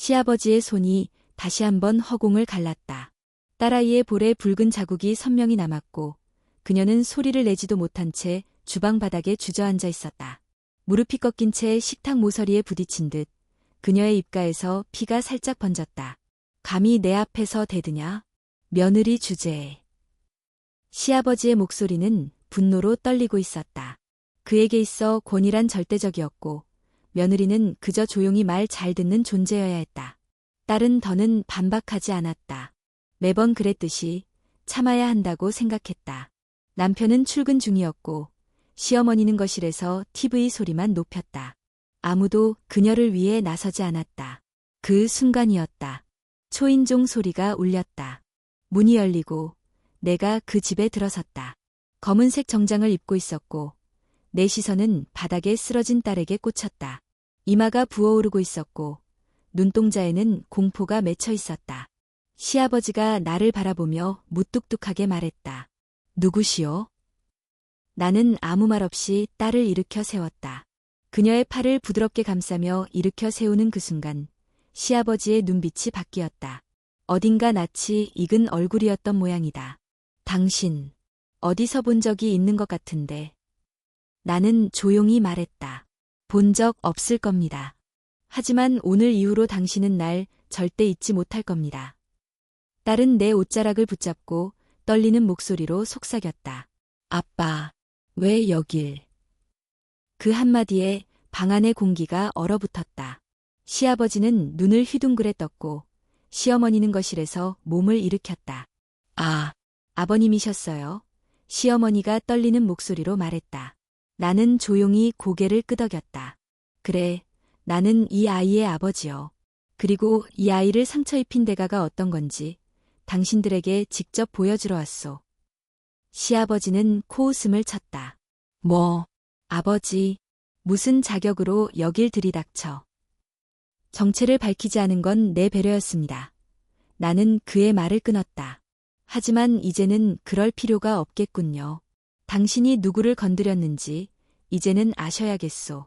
시아버지의 손이 다시 한번 허공을 갈랐다. 딸아이의 볼에 붉은 자국이 선명히 남았고 그녀는 소리를 내지도 못한 채 주방 바닥에 주저앉아 있었다. 무릎이 꺾인 채 식탁 모서리에 부딪힌 듯 그녀의 입가에서 피가 살짝 번졌다. 감히 내 앞에서 대드냐? 며느리 주제에. 시아버지의 목소리는 분노로 떨리고 있었다. 그에게 있어 권위란 절대적이었고 며느리는 그저 조용히 말 잘 듣는 존재여야 했다. 딸은 더는 반박하지 않았다. 매번 그랬듯이 참아야 한다고 생각했다. 남편은 출근 중이었고 시어머니는 거실에서 TV 소리만 높였다. 아무도 그녀를 위해 나서지 않았다. 그 순간이었다. 초인종 소리가 울렸다. 문이 열리고 내가 그 집에 들어섰다. 검은색 정장을 입고 있었고 내 시선은 바닥에 쓰러진 딸에게 꽂혔다. 이마가 부어오르고 있었고 눈동자에는 공포가 맺혀 있었다. 시아버지가 나를 바라보며 무뚝뚝하게 말했다. 누구시오? 나는 아무 말 없이 딸을 일으켜 세웠다. 그녀의 팔을 부드럽게 감싸며 일으켜 세우는 그 순간 시아버지의 눈빛이 바뀌었다. 어딘가 낯이 익은 얼굴이었던 모양이다. 당신, 어디서 본 적이 있는 것 같은데. 나는 조용히 말했다. 본 적 없을 겁니다. 하지만 오늘 이후로 당신은 날 절대 잊지 못할 겁니다. 딸은 내 옷자락을 붙잡고 떨리는 목소리로 속삭였다. 아빠, 왜 여길? 그 한마디에 방 안의 공기가 얼어붙었다. 시아버지는 눈을 휘둥그레 떴고 시어머니는 거실에서 몸을 일으켰다. 아, 아버님이셨어요? 시어머니가 떨리는 목소리로 말했다. 나는 조용히 고개를 끄덕였다. 그래, 나는 이 아이의 아버지요. 그리고 이 아이를 상처 입힌 대가가 어떤 건지 당신들에게 직접 보여주러 왔소. 시아버지는 코웃음을 쳤다. 뭐, 아버지, 무슨 자격으로 여길 들이닥쳐. 정체를 밝히지 않은 건 내 배려였습니다. 나는 그의 말을 끊었다. 하지만 이제는 그럴 필요가 없겠군요. 당신이 누구를 건드렸는지 이제는 아셔야겠소.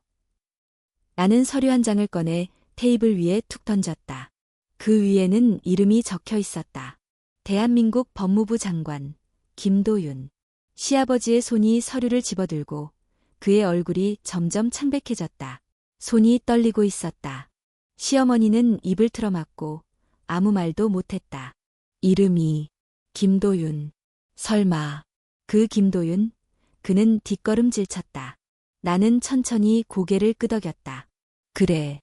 나는 서류 한 장을 꺼내 테이블 위에 툭 던졌다. 그 위에는 이름이 적혀 있었다. 대한민국 법무부 장관 김도윤. 시아버지의 손이 서류를 집어들고 그의 얼굴이 점점 창백해졌다. 손이 떨리고 있었다. 시어머니는 입을 틀어막고 아무 말도 못했다. 이름이 김도윤. 설마 그 김도윤? 그는 뒷걸음질 쳤다. 나는 천천히 고개를 끄덕였다. 그래.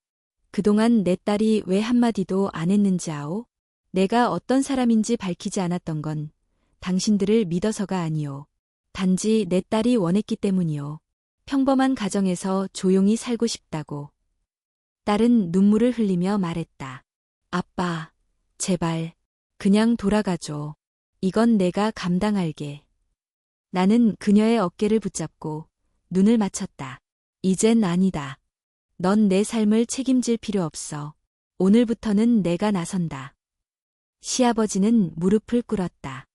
그동안 내 딸이 왜 한마디도 안 했는지 아오? 내가 어떤 사람인지 밝히지 않았던 건 당신들을 믿어서가 아니오. 단지 내 딸이 원했기 때문이오. 평범한 가정에서 조용히 살고 싶다고. 딸은 눈물을 흘리며 말했다. 아빠, 제발, 그냥 돌아가줘. 이건 내가 감당할게. 나는 그녀의 어깨를 붙잡고 눈을 맞췄다. 이젠 아니다. 넌 내 삶을 책임질 필요 없어. 오늘부터는 내가 나선다. 시아버지는 무릎을 꿇었다.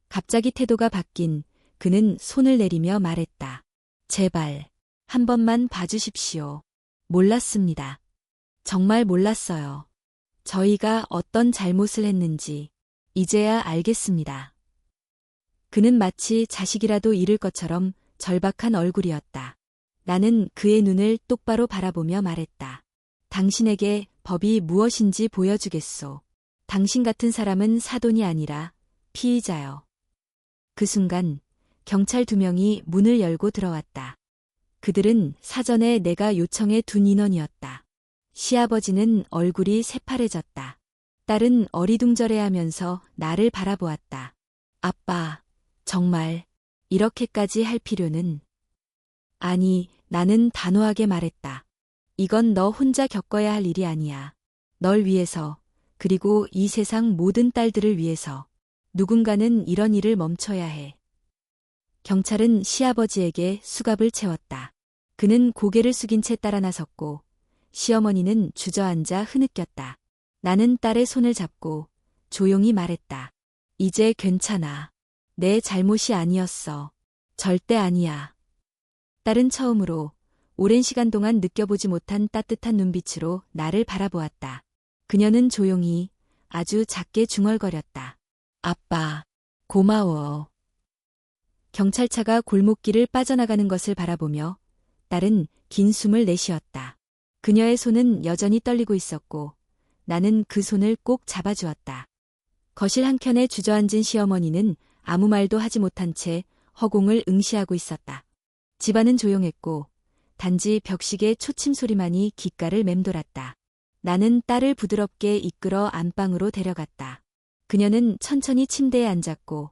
갑자기 태도가 바뀐 그는 손을 내리며 말했다. 제발, 한 번만 봐주십시오. 몰랐습니다. 정말 몰랐어요. 저희가 어떤 잘못을 했는지 이제야 알겠습니다. 그는 마치 자식이라도 잃을 것처럼 절박한 얼굴이었다. 나는 그의 눈을 똑바로 바라보며 말했다. 당신에게 법이 무엇인지 보여주겠소. 당신 같은 사람은 사돈이 아니라 피의자요. 그 순간 경찰 2명이 문을 열고 들어왔다. 그들은 사전에 내가 요청해 둔 인원이었다. 시아버지는 얼굴이 새파래졌다. 딸은 어리둥절해하면서 나를 바라보았다. 아빠, 정말 이렇게까지 할 필요는... 아니, 나는 단호하게 말했다. 이건 너 혼자 겪어야 할 일이 아니야. 널 위해서, 그리고 이 세상 모든 딸들을 위해서 누군가는 이런 일을 멈춰야 해. 경찰은 시아버지에게 수갑을 채웠다. 그는 고개를 숙인 채 따라 나섰고 시어머니는 주저앉아 흐느꼈다. 나는 딸의 손을 잡고 조용히 말했다. 이제 괜찮아. 내 잘못이 아니었어. 절대 아니야. 딸은 처음으로 오랜 시간 동안 느껴보지 못한 따뜻한 눈빛으로 나를 바라보았다. 그녀는 조용히 아주 작게 중얼거렸다. 아빠, 고마워. 경찰차가 골목길을 빠져나가는 것을 바라보며 딸은 긴 숨을 내쉬었다. 그녀의 손은 여전히 떨리고 있었고 나는 그 손을 꼭 잡아주었다. 거실 한켠에 주저앉은 시어머니는 아무 말도 하지 못한 채 허공을 응시하고 있었다. 집안은 조용했고 단지 벽시계 초침 소리만이 귓가를 맴돌았다. 나는 딸을 부드럽게 이끌어 안방으로 데려갔다. 그녀는 천천히 침대에 앉았고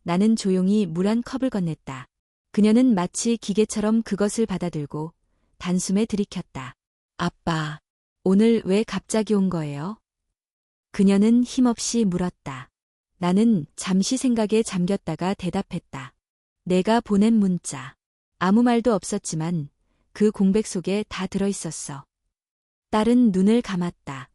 나는 조용히 물 한 컵을 건넸다. 그녀는 마치 기계처럼 그것을 받아들고 단숨에 들이켰다. 아빠, 오늘 왜 갑자기 온 거예요? 그녀는 힘없이 물었다. 나는 잠시 생각에 잠겼다가 대답했다. 내가 보낸 문자. 아무 말도 없었지만 그 공백 속에 다 들어있었어. 딸은 눈을 감았다.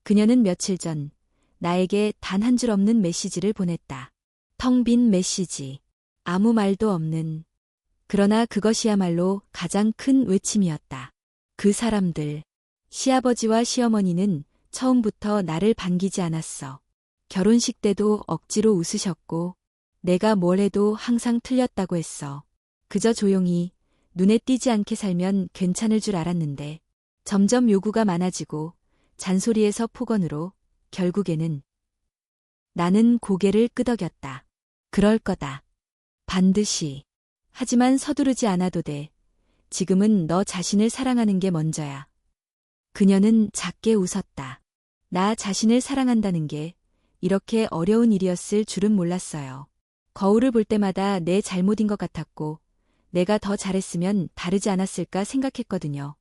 그녀는 며칠 전 나에게 단 한 줄 없는 메시지를 보냈다. 텅 빈 메시지. 아무 말도 없는. 그러나 그것이야말로 가장 큰 외침이었다. 그 사람들, 시아버지와 시어머니는 처음부터 나를 반기지 않았어. 결혼식 때도 억지로 웃으셨고 내가 뭘 해도 항상 틀렸다고 했어. 그저 조용히 눈에 띄지 않게 살면 괜찮을 줄 알았는데 점점 요구가 많아지고 잔소리에서 폭언으로 결국에는 나는 고개를 끄덕였다. 그럴 거다. 반드시. 하지만 서두르지 않아도 돼. 지금은 너 자신을 사랑하는 게 먼저야. 그녀는 작게 웃었다. 나 자신을 사랑한다는 게 이렇게 어려운 일이었을 줄은 몰랐어요. 거울을 볼 때마다 내 잘못인 것 같았고 내가 더 잘했으면 다르지 않았을까 생각했거든요.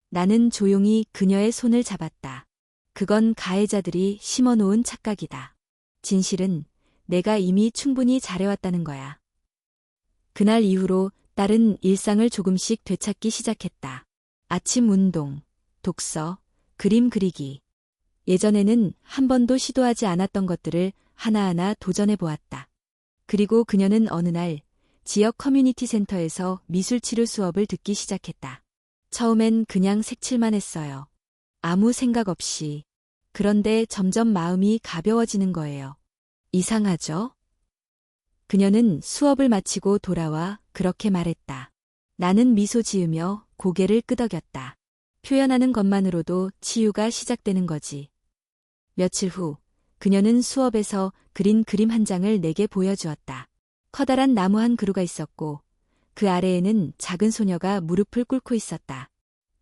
나는 조용히 그녀의 손을 잡았다. 그건 가해자들이 심어놓은 착각이다. 진실은 내가 이미 충분히 잘해왔다는 거야. 그날 이후로 딸은 일상을 조금씩 되찾기 시작했다. 아침 운동, 독서, 그림 그리기. 예전에는 한 번도 시도하지 않았던 것들을 하나하나 도전해보았다. 그리고 그녀는 어느 날 지역 커뮤니티 센터에서 미술치료 수업을 듣기 시작했다. 처음엔 그냥 색칠만 했어요. 아무 생각 없이. 그런데 점점 마음이 가벼워지는 거예요. 이상하죠? 그녀는 수업을 마치고 돌아와 그렇게 말했다. 나는 미소 지으며 고개를 끄덕였다. 표현하는 것만으로도 치유가 시작되는 거지. 며칠 후, 그녀는 수업에서 그린 그림 한 장을 내게 보여주었다. 커다란 나무 한 그루가 있었고, 그 아래에는 작은 소녀가 무릎을 꿇고 있었다.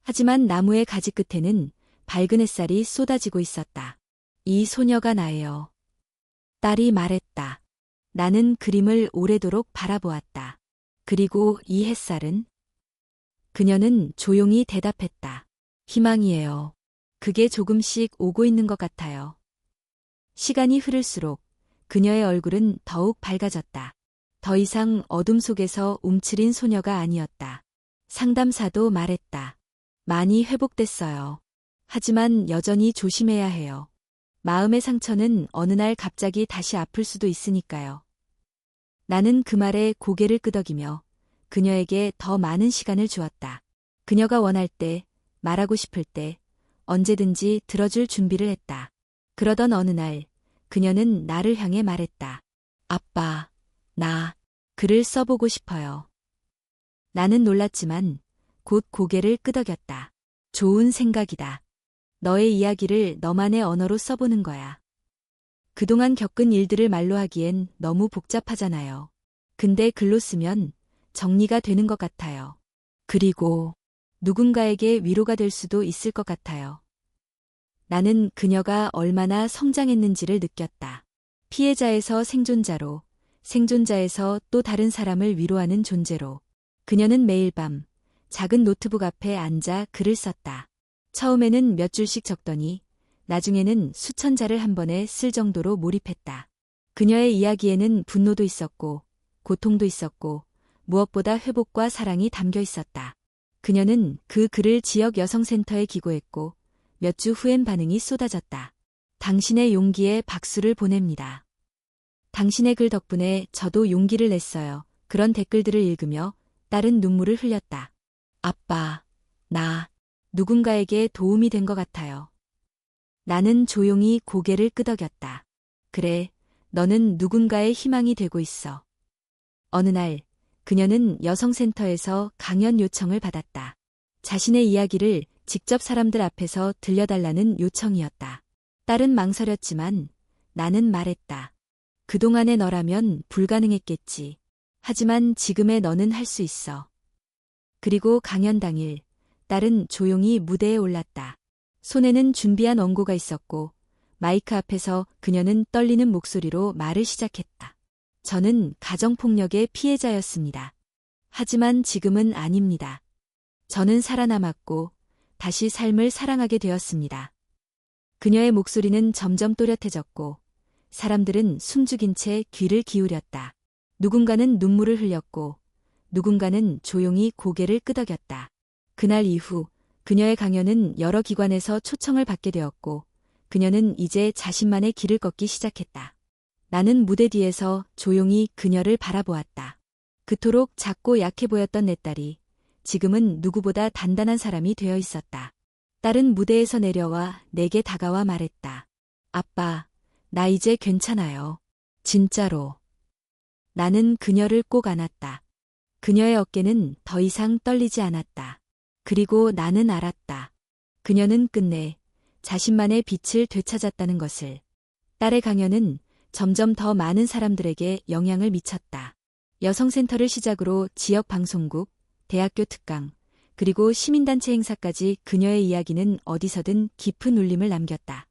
하지만 나무의 가지 끝에는 밝은 햇살이 쏟아지고 있었다. 이 소녀가 나예요. 딸이 말했다. 나는 그림을 오래도록 바라보았다. 그리고 이 햇살은? 그녀는 조용히 대답했다. 희망이에요. 그게 조금씩 오고 있는 것 같아요. 시간이 흐를수록 그녀의 얼굴은 더욱 밝아졌다. 더 이상 어둠 속에서 움츠린 소녀가 아니었다. 상담사도 말했다. 많이 회복됐어요. 하지만 여전히 조심해야 해요. 마음의 상처는 어느 날 갑자기 다시 아플 수도 있으니까요. 나는 그 말에 고개를 끄덕이며 그녀에게 더 많은 시간을 주었다. 그녀가 원할 때, 말하고 싶을 때, 언제든지 들어줄 준비를 했다. 그러던 어느 날, 그녀는 나를 향해 말했다. 아빠, 나 글을 써보고 싶어요. 나는 놀랐지만 곧 고개를 끄덕였다. 좋은 생각이다. 너의 이야기를 너만의 언어로 써보는 거야. 그동안 겪은 일들을 말로 하기엔 너무 복잡하잖아요. 근데 글로 쓰면 정리가 되는 것 같아요. 그리고 누군가에게 위로가 될 수도 있을 것 같아요. 나는 그녀가 얼마나 성장했는지를 느꼈다. 피해자에서 생존자로, 생존자에서 또 다른 사람을 위로하는 존재로. 그녀는 매일 밤 작은 노트북 앞에 앉아 글을 썼다. 처음에는 몇 줄씩 적더니 나중에는 수천 자를 한 번에 쓸 정도로 몰입했다. 그녀의 이야기에는 분노도 있었고 고통도 있었고 무엇보다 회복과 사랑이 담겨 있었다. 그녀는 그 글을 지역 여성센터에 기고했고 몇 주 후엔 반응이 쏟아졌다. 당신의 용기에 박수를 보냅니다. 당신의 글 덕분에 저도 용기를 냈어요. 그런 댓글들을 읽으며 딸은 눈물을 흘렸다. 아빠, 나 누군가에게 도움이 된 것 같아요. 나는 조용히 고개를 끄덕였다. 그래, 너는 누군가의 희망이 되고 있어. 어느 날, 그녀는 여성센터에서 강연 요청을 받았다. 자신의 이야기를 직접 사람들 앞에서 들려달라는 요청이었다. 딸은 망설였지만 나는 말했다. 그동안의 너라면 불가능했겠지. 하지만 지금의 너는 할 수 있어. 그리고 강연 당일, 딸은 조용히 무대에 올랐다. 손에는 준비한 원고가 있었고, 마이크 앞에서 그녀는 떨리는 목소리로 말을 시작했다. 저는 가정폭력의 피해자였습니다. 하지만 지금은 아닙니다. 저는 살아남았고, 다시 삶을 사랑하게 되었습니다. 그녀의 목소리는 점점 또렷해졌고, 사람들은 숨죽인 채 귀를 기울였다. 누군가는 눈물을 흘렸고, 누군가는 조용히 고개를 끄덕였다. 그날 이후 그녀의 강연은 여러 기관에서 초청을 받게 되었고, 그녀는 이제 자신만의 길을 걷기 시작했다. 나는 무대 뒤에서 조용히 그녀를 바라보았다. 그토록 작고 약해 보였던 내 딸이 지금은 누구보다 단단한 사람이 되어 있었다. 딸은 무대에서 내려와 내게 다가와 말했다. 아빠, 나 이제 괜찮아요. 진짜로. 나는 그녀를 꼭 안았다. 그녀의 어깨는 더 이상 떨리지 않았다. 그리고 나는 알았다. 그녀는 끝내 자신만의 빛을 되찾았다는 것을. 딸의 강연은 점점 더 많은 사람들에게 영향을 미쳤다. 여성센터를 시작으로 지역 방송국, 대학교 특강, 그리고 시민단체 행사까지 그녀의 이야기는 어디서든 깊은 울림을 남겼다.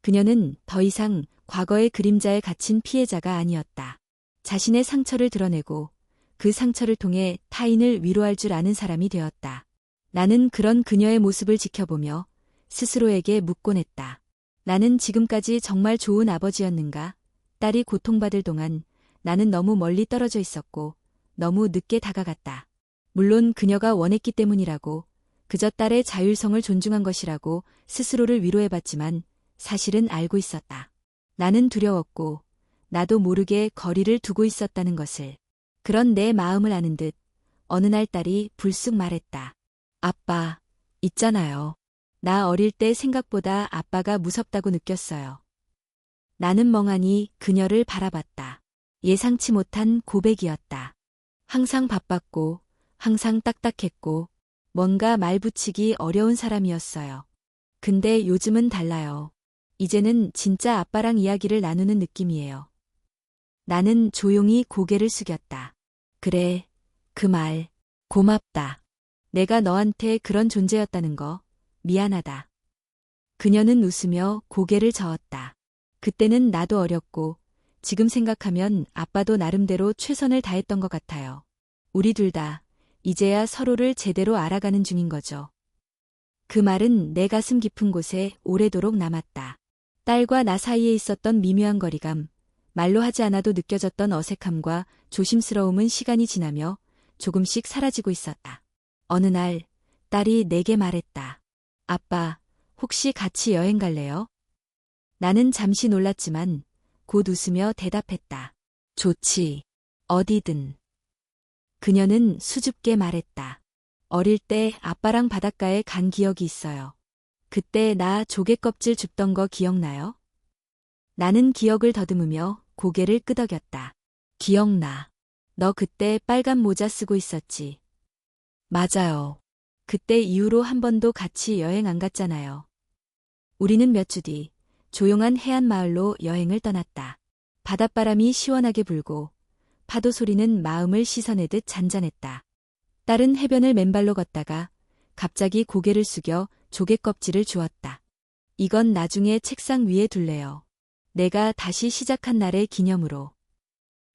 그녀는 더 이상 과거의 그림자에 갇힌 피해자가 아니었다. 자신의 상처를 드러내고 그 상처를 통해 타인을 위로할 줄 아는 사람이 되었다. 나는 그런 그녀의 모습을 지켜보며 스스로에게 묻곤 했다. 나는 지금까지 정말 좋은 아버지였는가? 딸이 고통받을 동안 나는 너무 멀리 떨어져 있었고 너무 늦게 다가갔다. 물론 그녀가 원했기 때문이라고, 그저 딸의 자율성을 존중한 것이라고 스스로를 위로해봤지만 사실은 알고 있었다. 나는 두려웠고 나도 모르게 거리를 두고 있었다는 것을. 그런 내 마음을 아는 듯 어느 날 딸이 불쑥 말했다. 아빠, 있잖아요. 나 어릴 때 생각보다 아빠가 무섭다고 느꼈어요. 나는 멍하니 그녀를 바라봤다. 예상치 못한 고백이었다. 항상 바빴고 항상 딱딱했고 뭔가 말 붙이기 어려운 사람이었어요. 근데 요즘은 달라요. 이제는 진짜 아빠랑 이야기를 나누는 느낌이에요. 나는 조용히 고개를 숙였다. 그래, 그 말 고맙다. 내가 너한테 그런 존재였다는 거 미안하다. 그녀는 웃으며 고개를 저었다. 그때는 나도 어렸고 지금 생각하면 아빠도 나름대로 최선을 다했던 것 같아요. 우리 둘 다 이제야 서로를 제대로 알아가는 중인 거죠. 그 말은 내 가슴 깊은 곳에 오래도록 남았다. 딸과 나 사이에 있었던 미묘한 거리감, 말로 하지 않아도 느껴졌던 어색함과 조심스러움은 시간이 지나며 조금씩 사라지고 있었다. 어느 날 딸이 내게 말했다. 아빠, 혹시 같이 여행 갈래요? 나는 잠시 놀랐지만 곧 웃으며 대답했다. 좋지. 어디든. 그녀는 수줍게 말했다. 어릴 때 아빠랑 바닷가에 간 기억이 있어요. 그때 나 조개 껍질 줍던 거 기억나요? 나는 기억을 더듬으며 고개를 끄덕였다. 기억나. 너 그때 빨간 모자 쓰고 있었지. 맞아요. 그때 이후로 한 번도 같이 여행 안 갔잖아요. 우리는 몇 주 뒤 조용한 해안 마을로 여행을 떠났다. 바닷바람이 시원하게 불고 파도 소리는 마음을 씻어내듯 잔잔했다. 딸은 해변을 맨발로 걷다가 갑자기 고개를 숙여 조개 껍질을 주었다. 이건 나중에 책상 위에 둘래요. 내가 다시 시작한 날의 기념으로.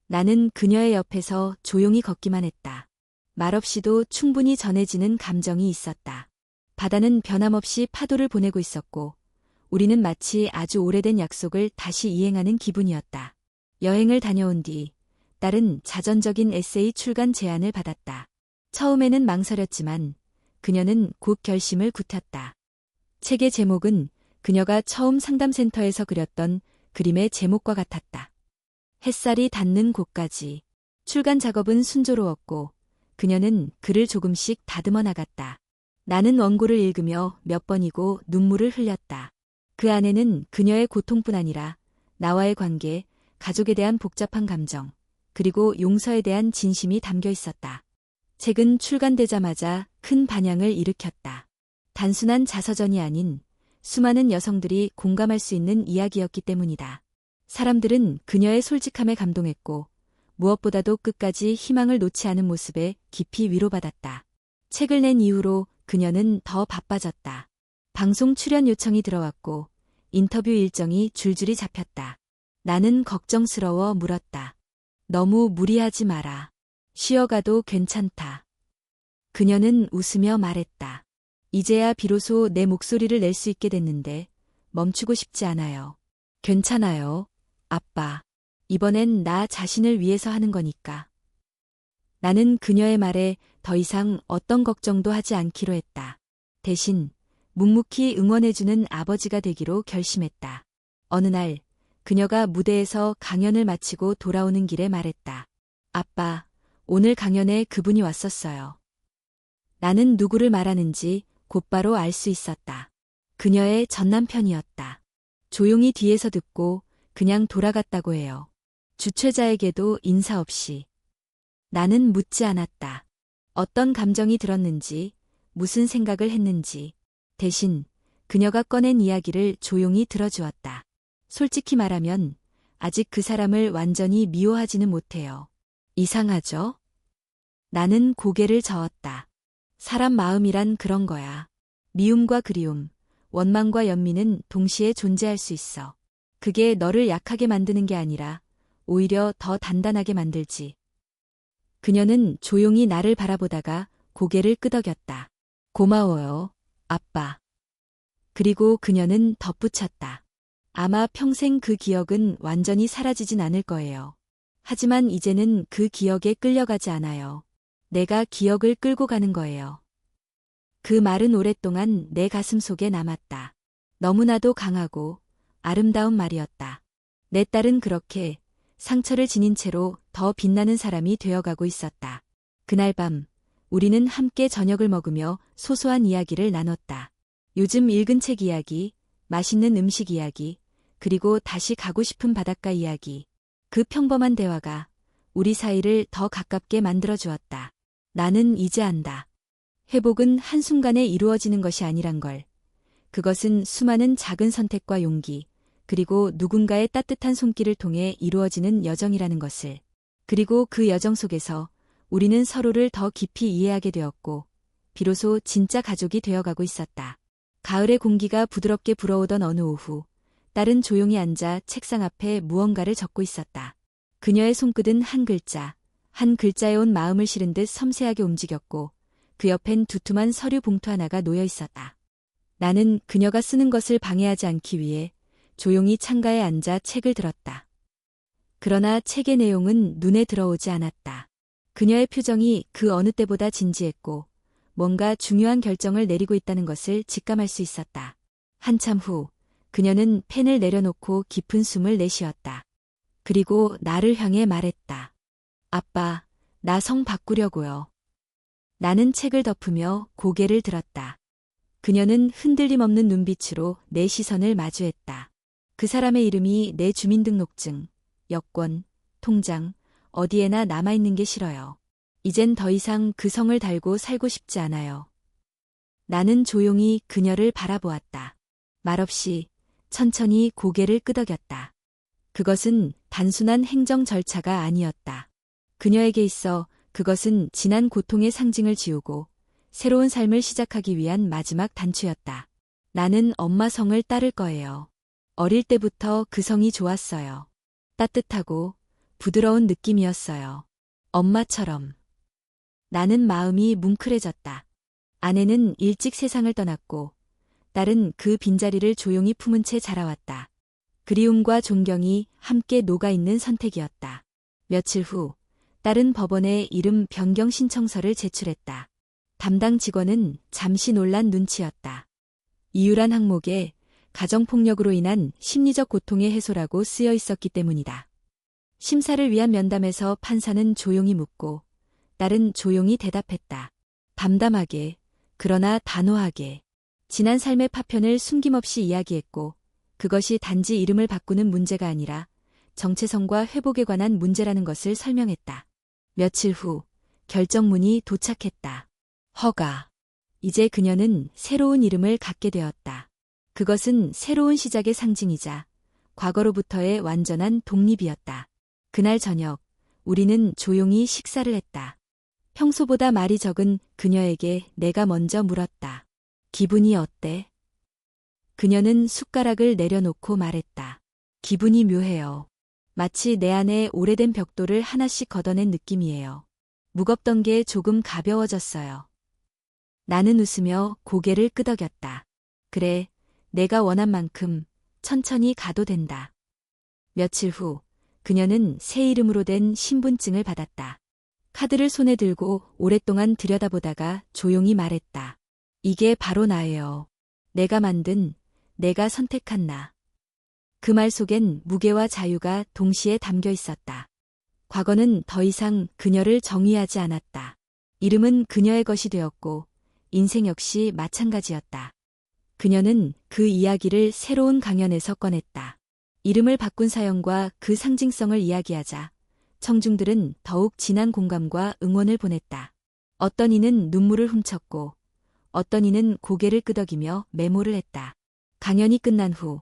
나는 그녀의 옆에서 조용히 걷기만 했다. 말없이도 충분히 전해지는 감정이 있었다. 바다는 변함없이 파도를 보내고 있었고 우리는 마치 아주 오래된 약속을 다시 이행하는 기분이었다. 여행을 다녀온 뒤 딸은 자전적인 에세이 출간 제안을 받았다. 처음에는 망설였지만 그녀는 곧 결심을 굳혔다. 책의 제목은 그녀가 처음 상담센터에서 그렸던 그림의 제목과 같았다. 햇살이 닿는 곳까지. 출간 작업은 순조로웠고 그녀는 글을 조금씩 다듬어 나갔다. 나는 원고를 읽으며 몇 번이고 눈물을 흘렸다. 그 안에는 그녀의 고통뿐 아니라 나와의 관계, 가족에 대한 복잡한 감정, 그리고 용서에 대한 진심이 담겨 있었다. 책은 출간되자마자 큰 반향을 일으켰다. 단순한 자서전이 아닌 수많은 여성들이 공감할 수 있는 이야기였기 때문이다. 사람들은 그녀의 솔직함에 감동했고 무엇보다도 끝까지 희망을 놓지 않은 모습에 깊이 위로받았다. 책을 낸 이후로 그녀는 더 바빠졌다. 방송 출연 요청이 들어왔고 인터뷰 일정이 줄줄이 잡혔다. 나는 걱정스러워 물었다. 너무 무리하지 마라. 쉬어가도 괜찮다. 그녀는 웃으며 말했다. 이제야 비로소 내 목소리를 낼 수 있게 됐는데 멈추고 싶지 않아요. 괜찮아요, 아빠. 이번엔 나 자신을 위해서 하는 거니까. 나는 그녀의 말에 더 이상 어떤 걱정도 하지 않기로 했다. 대신 묵묵히 응원해주는 아버지가 되기로 결심했다. 어느 날 그녀가 무대에서 강연을 마치고 돌아오는 길에 말했다. 아빠, 오늘 강연에 그분이 왔었어요. 나는 누구를 말하는지 곧바로 알 수 있었다. 그녀의 전남편이었다. 조용히 뒤에서 듣고 그냥 돌아갔다고 해요. 주최자에게도 인사 없이. 나는 묻지 않았다. 어떤 감정이 들었는지, 무슨 생각을 했는지. 대신 그녀가 꺼낸 이야기를 조용히 들어주었다. 솔직히 말하면 아직 그 사람을 완전히 미워하지는 못해요. 이상하죠? 나는 고개를 저었다. 사람 마음이란 그런 거야. 미움과 그리움, 원망과 연민은 동시에 존재할 수 있어. 그게 너를 약하게 만드는 게 아니라 오히려 더 단단하게 만들지. 그녀는 조용히 나를 바라보다가 고개를 끄덕였다. 고마워요, 아빠. 그리고 그녀는 덧붙였다. 아마 평생 그 기억은 완전히 사라지진 않을 거예요. 하지만 이제는 그 기억에 끌려가지 않아요. 내가 기억을 끌고 가는 거예요. 그 말은 오랫동안 내 가슴 속에 남았다. 너무나도 강하고 아름다운 말이었다. 내 딸은 그렇게 상처를 지닌 채로 더 빛나는 사람이 되어가고 있었다. 그날 밤 우리는 함께 저녁을 먹으며 소소한 이야기를 나눴다. 요즘 읽은 책 이야기, 맛있는 음식 이야기, 그리고 다시 가고 싶은 바닷가 이야기. 그 평범한 대화가 우리 사이를 더 가깝게 만들어주었다. 나는 이제 안다. 회복은 한순간에 이루어지는 것이 아니란 걸. 그것은 수많은 작은 선택과 용기, 그리고 누군가의 따뜻한 손길을 통해 이루어지는 여정이라는 것을. 그리고 그 여정 속에서 우리는 서로를 더 깊이 이해하게 되었고, 비로소 진짜 가족이 되어가고 있었다. 가을의 공기가 부드럽게 불어오던 어느 오후, 딸은 조용히 앉아 책상 앞에 무언가를 적고 있었다. 그녀의 손끝은 한 글자에 온 마음을 실은 듯 섬세하게 움직였고, 그 옆엔 두툼한 서류 봉투 하나가 놓여 있었다. 나는 그녀가 쓰는 것을 방해하지 않기 위해 조용히 창가에 앉아 책을 들었다. 그러나 책의 내용은 눈에 들어오지 않았다. 그녀의 표정이 그 어느 때보다 진지했고 뭔가 중요한 결정을 내리고 있다는 것을 직감할 수 있었다. 한참 후 그녀는 펜을 내려놓고 깊은 숨을 내쉬었다. 그리고 나를 향해 말했다. 아빠, 나 성 바꾸려고요. 나는 책을 덮으며 고개를 들었다. 그녀는 흔들림 없는 눈빛으로 내 시선을 마주했다. 그 사람의 이름이 내 주민등록증, 여권, 통장, 어디에나 남아있는 게 싫어요. 이젠 더 이상 그 성을 달고 살고 싶지 않아요. 나는 조용히 그녀를 바라보았다. 말없이 천천히 고개를 끄덕였다. 그것은 단순한 행정 절차가 아니었다. 그녀에게 있어 그것은 지난 고통의 상징을 지우고 새로운 삶을 시작하기 위한 마지막 단추였다. 나는 엄마 성을 따를 거예요. 어릴 때부터 그 성이 좋았어요. 따뜻하고 부드러운 느낌이었어요. 엄마처럼. 나는 마음이 뭉클해졌다. 아내는 일찍 세상을 떠났고 딸은 그 빈자리를 조용히 품은 채 자라왔다. 그리움과 존경이 함께 녹아있는 선택이었다. 며칠 후 딸은 법원에 이름 변경 신청서를 제출했다. 담당 직원은 잠시 놀란 눈치였다. 이유란 항목에 가정폭력으로 인한 심리적 고통의 해소라고 쓰여 있었기 때문이다. 심사를 위한 면담에서 판사는 조용히 묻고 딸은 조용히 대답했다. 담담하게, 그러나 단호하게. 지난 삶의 파편을 숨김없이 이야기했고 그것이 단지 이름을 바꾸는 문제가 아니라 정체성과 회복에 관한 문제라는 것을 설명했다. 며칠 후 결정문이 도착했다. 허가. 이제 그녀는 새로운 이름을 갖게 되었다. 그것은 새로운 시작의 상징이자 과거로부터의 완전한 독립이었다. 그날 저녁 우리는 조용히 식사를 했다. 평소보다 말이 적은 그녀에게 내가 먼저 물었다. 기분이 어때? 그녀는 숟가락을 내려놓고 말했다. 기분이 묘해요. 마치 내 안에 오래된 벽돌을 하나씩 걷어낸 느낌이에요. 무겁던 게 조금 가벼워졌어요. 나는 웃으며 고개를 끄덕였다. 그래, 내가 원한 만큼 천천히 가도 된다. 며칠 후 그녀는 새 이름으로 된 신분증을 받았다. 카드를 손에 들고 오랫동안 들여다보다가 조용히 말했다. 이게 바로 나예요. 내가 만든, 내가 선택한 나. 그 말 속엔 무게와 자유가 동시에 담겨 있었다. 과거는 더 이상 그녀를 정의하지 않았다. 이름은 그녀의 것이 되었고 인생 역시 마찬가지였다. 그녀는 그 이야기를 새로운 강연에서 꺼냈다. 이름을 바꾼 사연과 그 상징성을 이야기하자 청중들은 더욱 진한 공감과 응원을 보냈다. 어떤 이는 눈물을 훔쳤고 어떤 이는 고개를 끄덕이며 메모를 했다. 강연이 끝난 후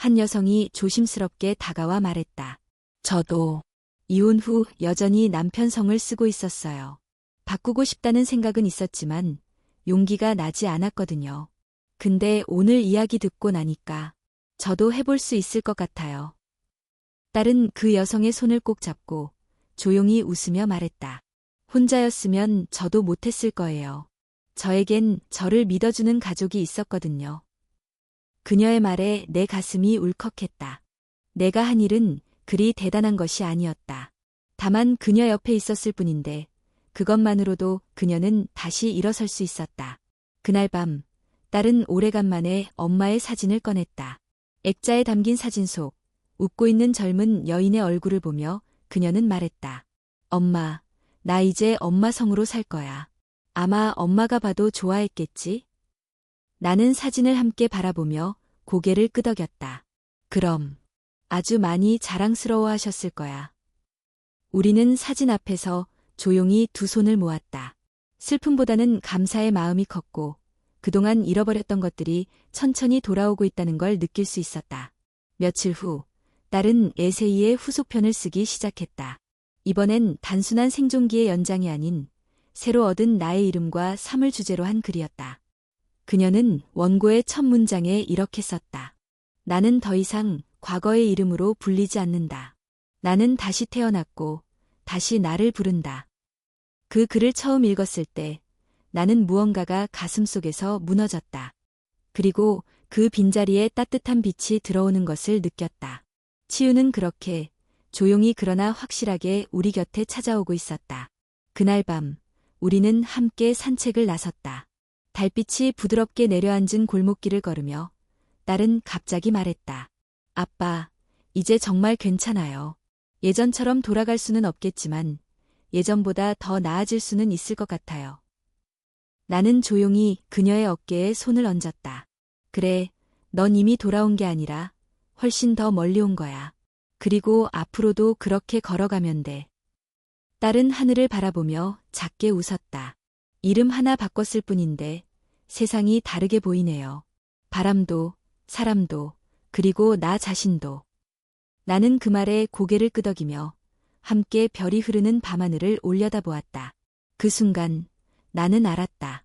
한 여성이 조심스럽게 다가와 말했다. 저도 이혼 후 여전히 남편 성을 쓰고 있었어요. 바꾸고 싶다는 생각은 있었지만 용기가 나지 않았거든요. 근데 오늘 이야기 듣고 나니까 저도 해볼 수 있을 것 같아요. 딸은 그 여성의 손을 꼭 잡고 조용히 웃으며 말했다. 혼자였으면 저도 못했을 거예요. 저에겐 저를 믿어주는 가족이 있었거든요. 그녀의 말에 내 가슴이 울컥했다. 내가 한 일은 그리 대단한 것이 아니었다. 다만 그녀 옆에 있었을 뿐인데 그것만으로도 그녀는 다시 일어설 수 있었다. 그날 밤 딸은 오래간만에 엄마의 사진을 꺼냈다. 액자에 담긴 사진 속 웃고 있는 젊은 여인의 얼굴을 보며 그녀는 말했다. 엄마, 나 이제 엄마 성으로 살 거야. 아마 엄마가 봐도 좋아했겠지? 나는 사진을 함께 바라보며 고개를 끄덕였다. 그럼 아주 많이 자랑스러워하셨을 거야. 우리는 사진 앞에서 조용히 두 손을 모았다. 슬픔보다는 감사의 마음이 컸고 그동안 잃어버렸던 것들이 천천히 돌아오고 있다는 걸 느낄 수 있었다. 며칠 후 딸은 에세이의 후속편을 쓰기 시작했다. 이번엔 단순한 생존기의 연장이 아닌 새로 얻은 나의 이름과 삶을 주제로 한 글이었다. 그녀는 원고의 첫 문장에 이렇게 썼다. 나는 더 이상 과거의 이름으로 불리지 않는다. 나는 다시 태어났고 다시 나를 부른다. 그 글을 처음 읽었을 때 나는 무언가가 가슴속에서 무너졌다. 그리고 그 빈자리에 따뜻한 빛이 들어오는 것을 느꼈다. 치유는 그렇게 조용히 그러나 확실하게 우리 곁에 찾아오고 있었다. 그날 밤 우리는 함께 산책을 나섰다. 달빛이 부드럽게 내려앉은 골목길을 걸으며 딸은 갑자기 말했다. 아빠, 이제 정말 괜찮아요. 예전처럼 돌아갈 수는 없겠지만 예전보다 더 나아질 수는 있을 것 같아요. 나는 조용히 그녀의 어깨에 손을 얹었다. 그래, 넌 이미 돌아온 게 아니라 훨씬 더 멀리 온 거야. 그리고 앞으로도 그렇게 걸어가면 돼. 딸은 하늘을 바라보며 작게 웃었다. 이름 하나 바꿨을 뿐인데 세상이 다르게 보이네요. 바람도, 사람도, 그리고 나 자신도. 나는 그 말에 고개를 끄덕이며 함께 별이 흐르는 밤하늘을 올려다보았다. 그 순간 나는 알았다.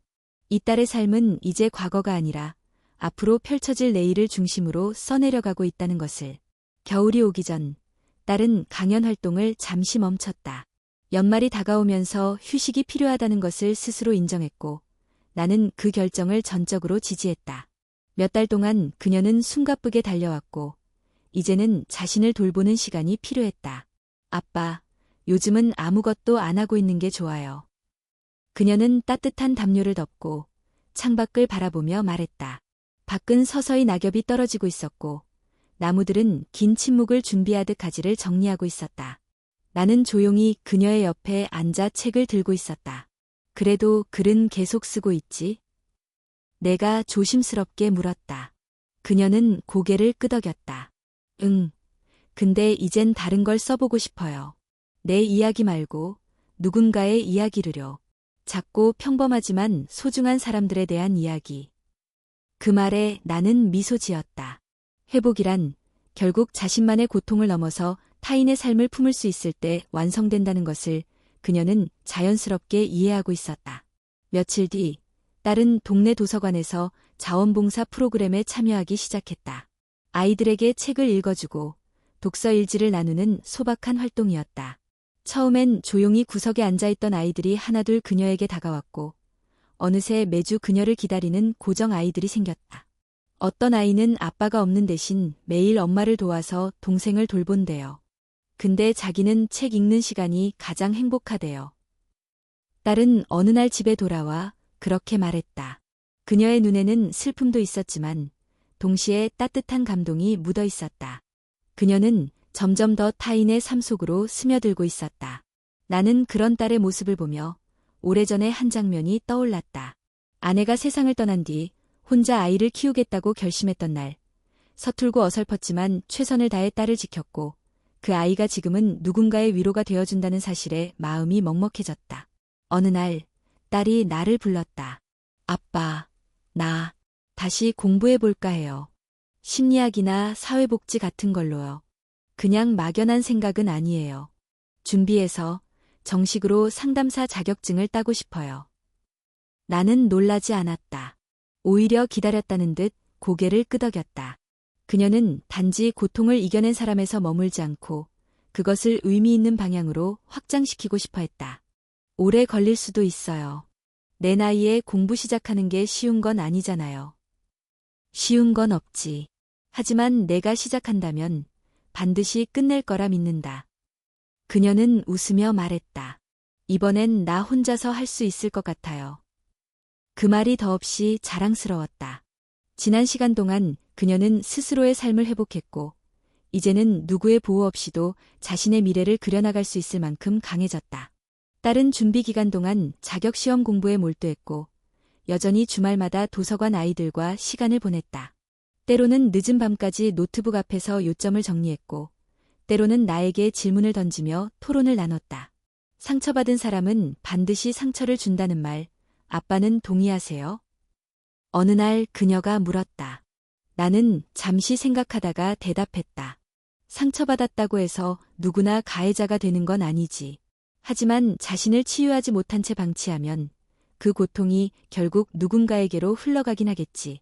이 딸의 삶은 이제 과거가 아니라 앞으로 펼쳐질 내일을 중심으로 써내려가고 있다는 것을. 겨울이 오기 전 딸은 강연 활동을 잠시 멈췄다. 연말이 다가오면서 휴식이 필요하다는 것을 스스로 인정했고 나는 그 결정을 전적으로 지지했다. 몇 달 동안 그녀는 숨가쁘게 달려왔고 이제는 자신을 돌보는 시간이 필요했다. 아빠, 요즘은 아무것도 안 하고 있는 게 좋아요. 그녀는 따뜻한 담요를 덮고 창밖을 바라보며 말했다. 밖은 서서히 낙엽이 떨어지고 있었고 나무들은 긴 침묵을 준비하듯 가지를 정리하고 있었다. 나는 조용히 그녀의 옆에 앉아 책을 들고 있었다. 그래도 글은 계속 쓰고 있지? 내가 조심스럽게 물었다. 그녀는 고개를 끄덕였다. 응. 근데 이젠 다른 걸 써보고 싶어요. 내 이야기 말고 누군가의 이야기를요. 작고 평범하지만 소중한 사람들에 대한 이야기. 그 말에 나는 미소 지었다. 회복이란 결국 자신만의 고통을 넘어서 타인의 삶을 품을 수 있을 때 완성된다는 것을 그녀는 자연스럽게 이해하고 있었다. 며칠 뒤 딸은 동네 도서관에서 자원봉사 프로그램에 참여하기 시작했다. 아이들에게 책을 읽어주고 독서 일지를 나누는 소박한 활동이었다. 처음엔 조용히 구석에 앉아있던 아이들이 하나둘 그녀에게 다가왔고 어느새 매주 그녀를 기다리는 고정 아이들이 생겼다. 어떤 아이는 아빠가 없는 대신 매일 엄마를 도와서 동생을 돌본대요. 근데 자기는 책 읽는 시간이 가장 행복하대요. 딸은 어느 날 집에 돌아와 그렇게 말했다. 그녀의 눈에는 슬픔도 있었지만 동시에 따뜻한 감동이 묻어 있었다. 그녀는 점점 더 타인의 삶 속으로 스며들고 있었다. 나는 그런 딸의 모습을 보며 오래전의 한 장면이 떠올랐다. 아내가 세상을 떠난 뒤 혼자 아이를 키우겠다고 결심했던 날, 서툴고 어설펐지만 최선을 다해 딸을 지켰고 그 아이가 지금은 누군가의 위로가 되어준다는 사실에 마음이 먹먹해졌다. 어느 날 딸이 나를 불렀다. 아빠, 나 다시 공부해볼까 해요. 심리학이나 사회복지 같은 걸로요. 그냥 막연한 생각은 아니에요. 준비해서 정식으로 상담사 자격증을 따고 싶어요. 나는 놀라지 않았다. 오히려 기다렸다는 듯 고개를 끄덕였다. 그녀는 단지 고통을 이겨낸 사람에서 머물지 않고 그것을 의미 있는 방향으로 확장시키고 싶어 했다. 오래 걸릴 수도 있어요. 내 나이에 공부 시작하는 게 쉬운 건 아니잖아요. 쉬운 건 없지. 하지만 내가 시작한다면 반드시 끝낼 거라 믿는다. 그녀는 웃으며 말했다. 이번엔 나 혼자서 할 수 있을 것 같아요. 그 말이 더없이 자랑스러웠다. 지난 시간 동안 그녀는 스스로의 삶을 회복했고 이제는 누구의 보호 없이도 자신의 미래를 그려나갈 수 있을 만큼 강해졌다. 딸은 준비 기간 동안 자격시험 공부에 몰두했고 여전히 주말마다 도서관 아이들과 시간을 보냈다. 때로는 늦은 밤까지 노트북 앞에서 요점을 정리했고 때로는 나에게 질문을 던지며 토론을 나눴다. 상처받은 사람은 반드시 상처를 준다는 말, 아빠는 동의하세요? 어느 날 그녀가 물었다. 나는 잠시 생각하다가 대답했다. 상처받았다고 해서 누구나 가해자가 되는 건 아니지. 하지만 자신을 치유하지 못한 채 방치하면 그 고통이 결국 누군가에게로 흘러가긴 하겠지.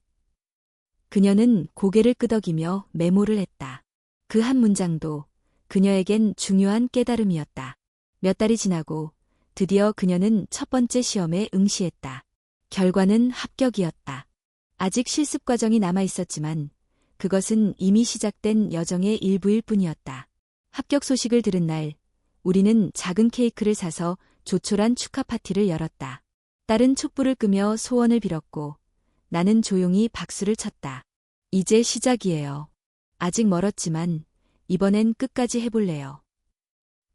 그녀는 고개를 끄덕이며 메모를 했다. 그 한 문장도 그녀에겐 중요한 깨달음이었다. 몇 달이 지나고 드디어 그녀는 첫 번째 시험에 응시했다. 결과는 합격이었다. 아직 실습 과정이 남아 있었지만 그것은 이미 시작된 여정의 일부일 뿐이었다. 합격 소식을 들은 날, 우리는 작은 케이크를 사서 조촐한 축하 파티를 열었다. 딸은 촛불을 끄며 소원을 빌었고 나는 조용히 박수를 쳤다. 이제 시작이에요. 아직 멀었지만 이번엔 끝까지 해볼래요.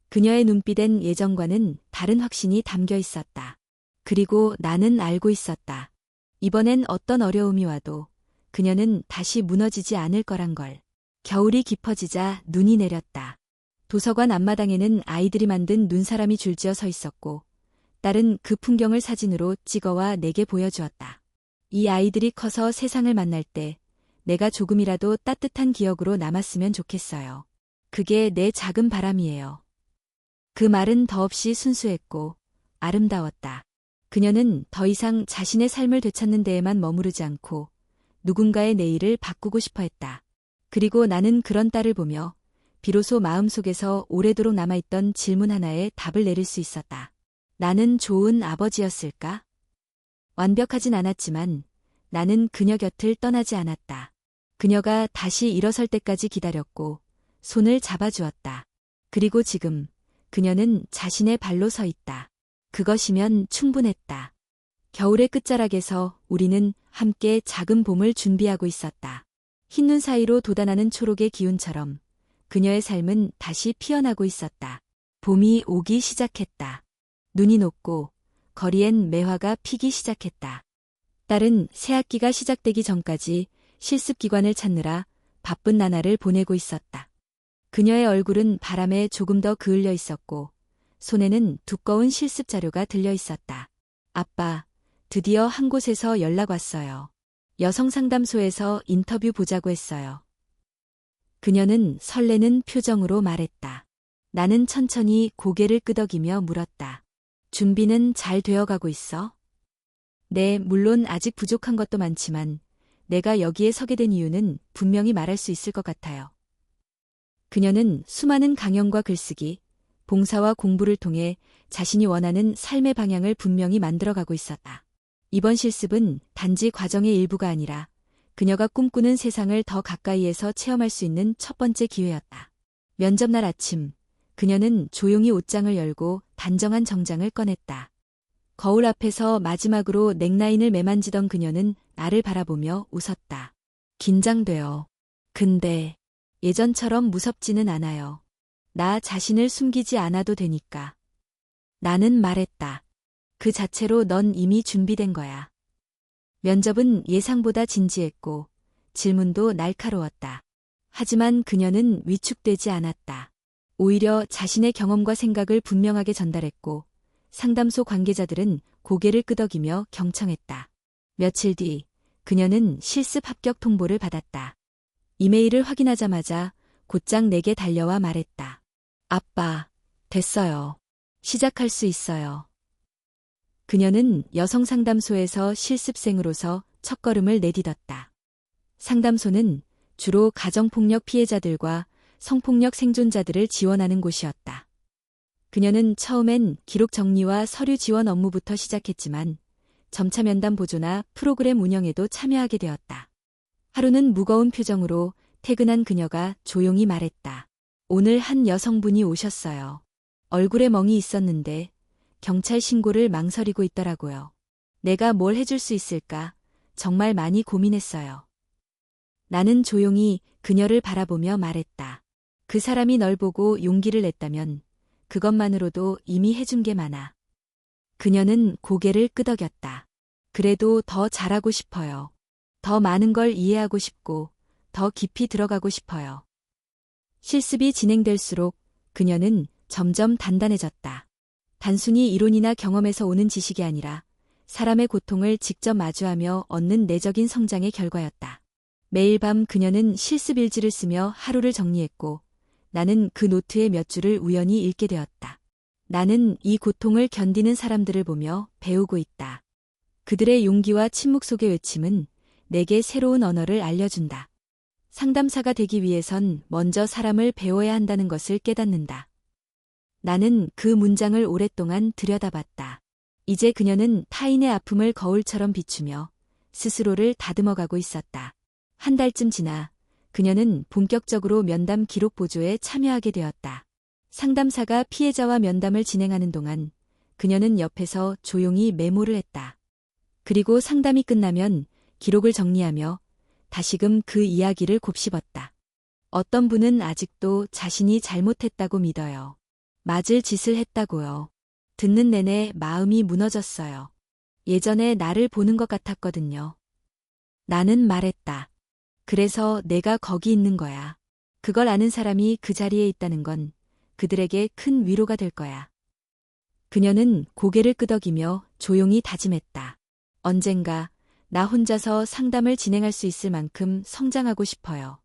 그녀의 눈빛엔 예전과는 다른 확신이 담겨 있었다. 그리고 나는 알고 있었다. 이번엔 어떤 어려움이 와도 그녀는 다시 무너지지 않을 거란 걸. 겨울이 깊어지자 눈이 내렸다. 도서관 앞마당에는 아이들이 만든 눈사람이 줄지어 서 있었고 딸은 그 풍경을 사진으로 찍어와 내게 보여주었다. 이 아이들이 커서 세상을 만날 때 내가 조금이라도 따뜻한 기억으로 남았으면 좋겠어요. 그게 내 작은 바람이에요. 그 말은 더없이 순수했고 아름다웠다. 그녀는 더 이상 자신의 삶을 되찾는 데에만 머무르지 않고 누군가의 내일을 바꾸고 싶어 했다. 그리고 나는 그런 딸을 보며 비로소 마음속에서 오래도록 남아있던 질문 하나에 답을 내릴 수 있었다. 나는 좋은 아버지였을까? 완벽하진 않았지만 나는 그녀 곁을 떠나지 않았다. 그녀가 다시 일어설 때까지 기다렸고 손을 잡아주었다. 그리고 지금 그녀는 자신의 발로 서 있다. 그것이면 충분했다. 겨울의 끝자락에서 우리는 함께 작은 봄을 준비하고 있었다. 흰눈 사이로 돋아나는 초록의 기운처럼 그녀의 삶은 다시 피어나고 있었다. 봄이 오기 시작했다. 눈이 녹고 거리엔 매화가 피기 시작했다. 딸은 새학기가 시작되기 전까지 실습기관을 찾느라 바쁜 나날을 보내고 있었다. 그녀의 얼굴은 바람에 조금 더 그을려 있었고 손에는 두꺼운 실습 자료가 들려 있었다. 아빠, 드디어 한 곳에서 연락 왔어요. 여성상담소에서 인터뷰 보자고 했어요. 그녀는 설레는 표정으로 말했다. 나는 천천히 고개를 끄덕이며 물었다. 준비는 잘 되어가고 있어? 네, 물론 아직 부족한 것도 많지만 내가 여기에 서게 된 이유는 분명히 말할 수 있을 것 같아요. 그녀는 수많은 강연과 글쓰기, 봉사와 공부를 통해 자신이 원하는 삶의 방향을 분명히 만들어가고 있었다. 이번 실습은 단지 과정의 일부가 아니라 그녀가 꿈꾸는 세상을 더 가까이에서 체험할 수 있는 첫 번째 기회였다. 면접날 아침, 그녀는 조용히 옷장을 열고 단정한 정장을 꺼냈다. 거울 앞에서 마지막으로 넥라인을 매만지던 그녀는 나를 바라보며 웃었다. 긴장돼요. 근데 예전처럼 무섭지는 않아요. 나 자신을 숨기지 않아도 되니까. 나는 말했다. 그 자체로 넌 이미 준비된 거야. 면접은 예상보다 진지했고 질문도 날카로웠다. 하지만 그녀는 위축되지 않았다. 오히려 자신의 경험과 생각을 분명하게 전달했고 상담소 관계자들은 고개를 끄덕이며 경청했다. 며칠 뒤 그녀는 실습 합격 통보를 받았다. 이메일을 확인하자마자 곧장 내게 달려와 말했다. 아빠, 됐어요. 시작할 수 있어요. 그녀는 여성상담소에서 실습생으로서 첫걸음을 내딛었다. 상담소는 주로 가정폭력 피해자들과 성폭력 생존자들을 지원하는 곳이었다. 그녀는 처음엔 기록 정리와 서류 지원 업무부터 시작했지만 점차 면담 보조나 프로그램 운영에도 참여하게 되었다. 하루는 무거운 표정으로 퇴근한 그녀가 조용히 말했다. 오늘 한 여성분이 오셨어요. 얼굴에 멍이 있었는데 경찰 신고를 망설이고 있더라고요. 내가 뭘 해줄 수 있을까? 정말 많이 고민했어요. 나는 조용히 그녀를 바라보며 말했다. 그 사람이 널 보고 용기를 냈다면 그것만으로도 이미 해준 게 많아. 그녀는 고개를 끄덕였다. 그래도 더 잘하고 싶어요. 더 많은 걸 이해하고 싶고 더 깊이 들어가고 싶어요. 실습이 진행될수록 그녀는 점점 단단해졌다. 단순히 이론이나 경험에서 오는 지식이 아니라 사람의 고통을 직접 마주하며 얻는 내적인 성장의 결과였다. 매일 밤 그녀는 실습 일지를 쓰며 하루를 정리했고 나는 그 노트의 몇 줄을 우연히 읽게 되었다. 나는 이 고통을 견디는 사람들을 보며 배우고 있다. 그들의 용기와 침묵 속의 외침은 내게 새로운 언어를 알려준다. 상담사가 되기 위해선 먼저 사람을 배워야 한다는 것을 깨닫는다. 나는 그 문장을 오랫동안 들여다봤다. 이제 그녀는 타인의 아픔을 거울처럼 비추며 스스로를 다듬어가고 있었다. 한 달쯤 지나 그녀는 본격적으로 면담 기록 보조에 참여하게 되었다. 상담사가 피해자와 면담을 진행하는 동안 그녀는 옆에서 조용히 메모를 했다. 그리고 상담이 끝나면 기록을 정리하며 다시금 그 이야기를 곱씹었다. 어떤 분은 아직도 자신이 잘못했다고 믿어요. 맞을 짓을 했다고요. 듣는 내내 마음이 무너졌어요. 예전에 나를 보는 것 같았거든요. 나는 말했다. 그래서 내가 거기 있는 거야. 그걸 아는 사람이 그 자리에 있다는 건 그들에게 큰 위로가 될 거야. 그녀는 고개를 끄덕이며 조용히 다짐했다. 언젠가 나 혼자서 상담을 진행할 수 있을 만큼 성장하고 싶어요.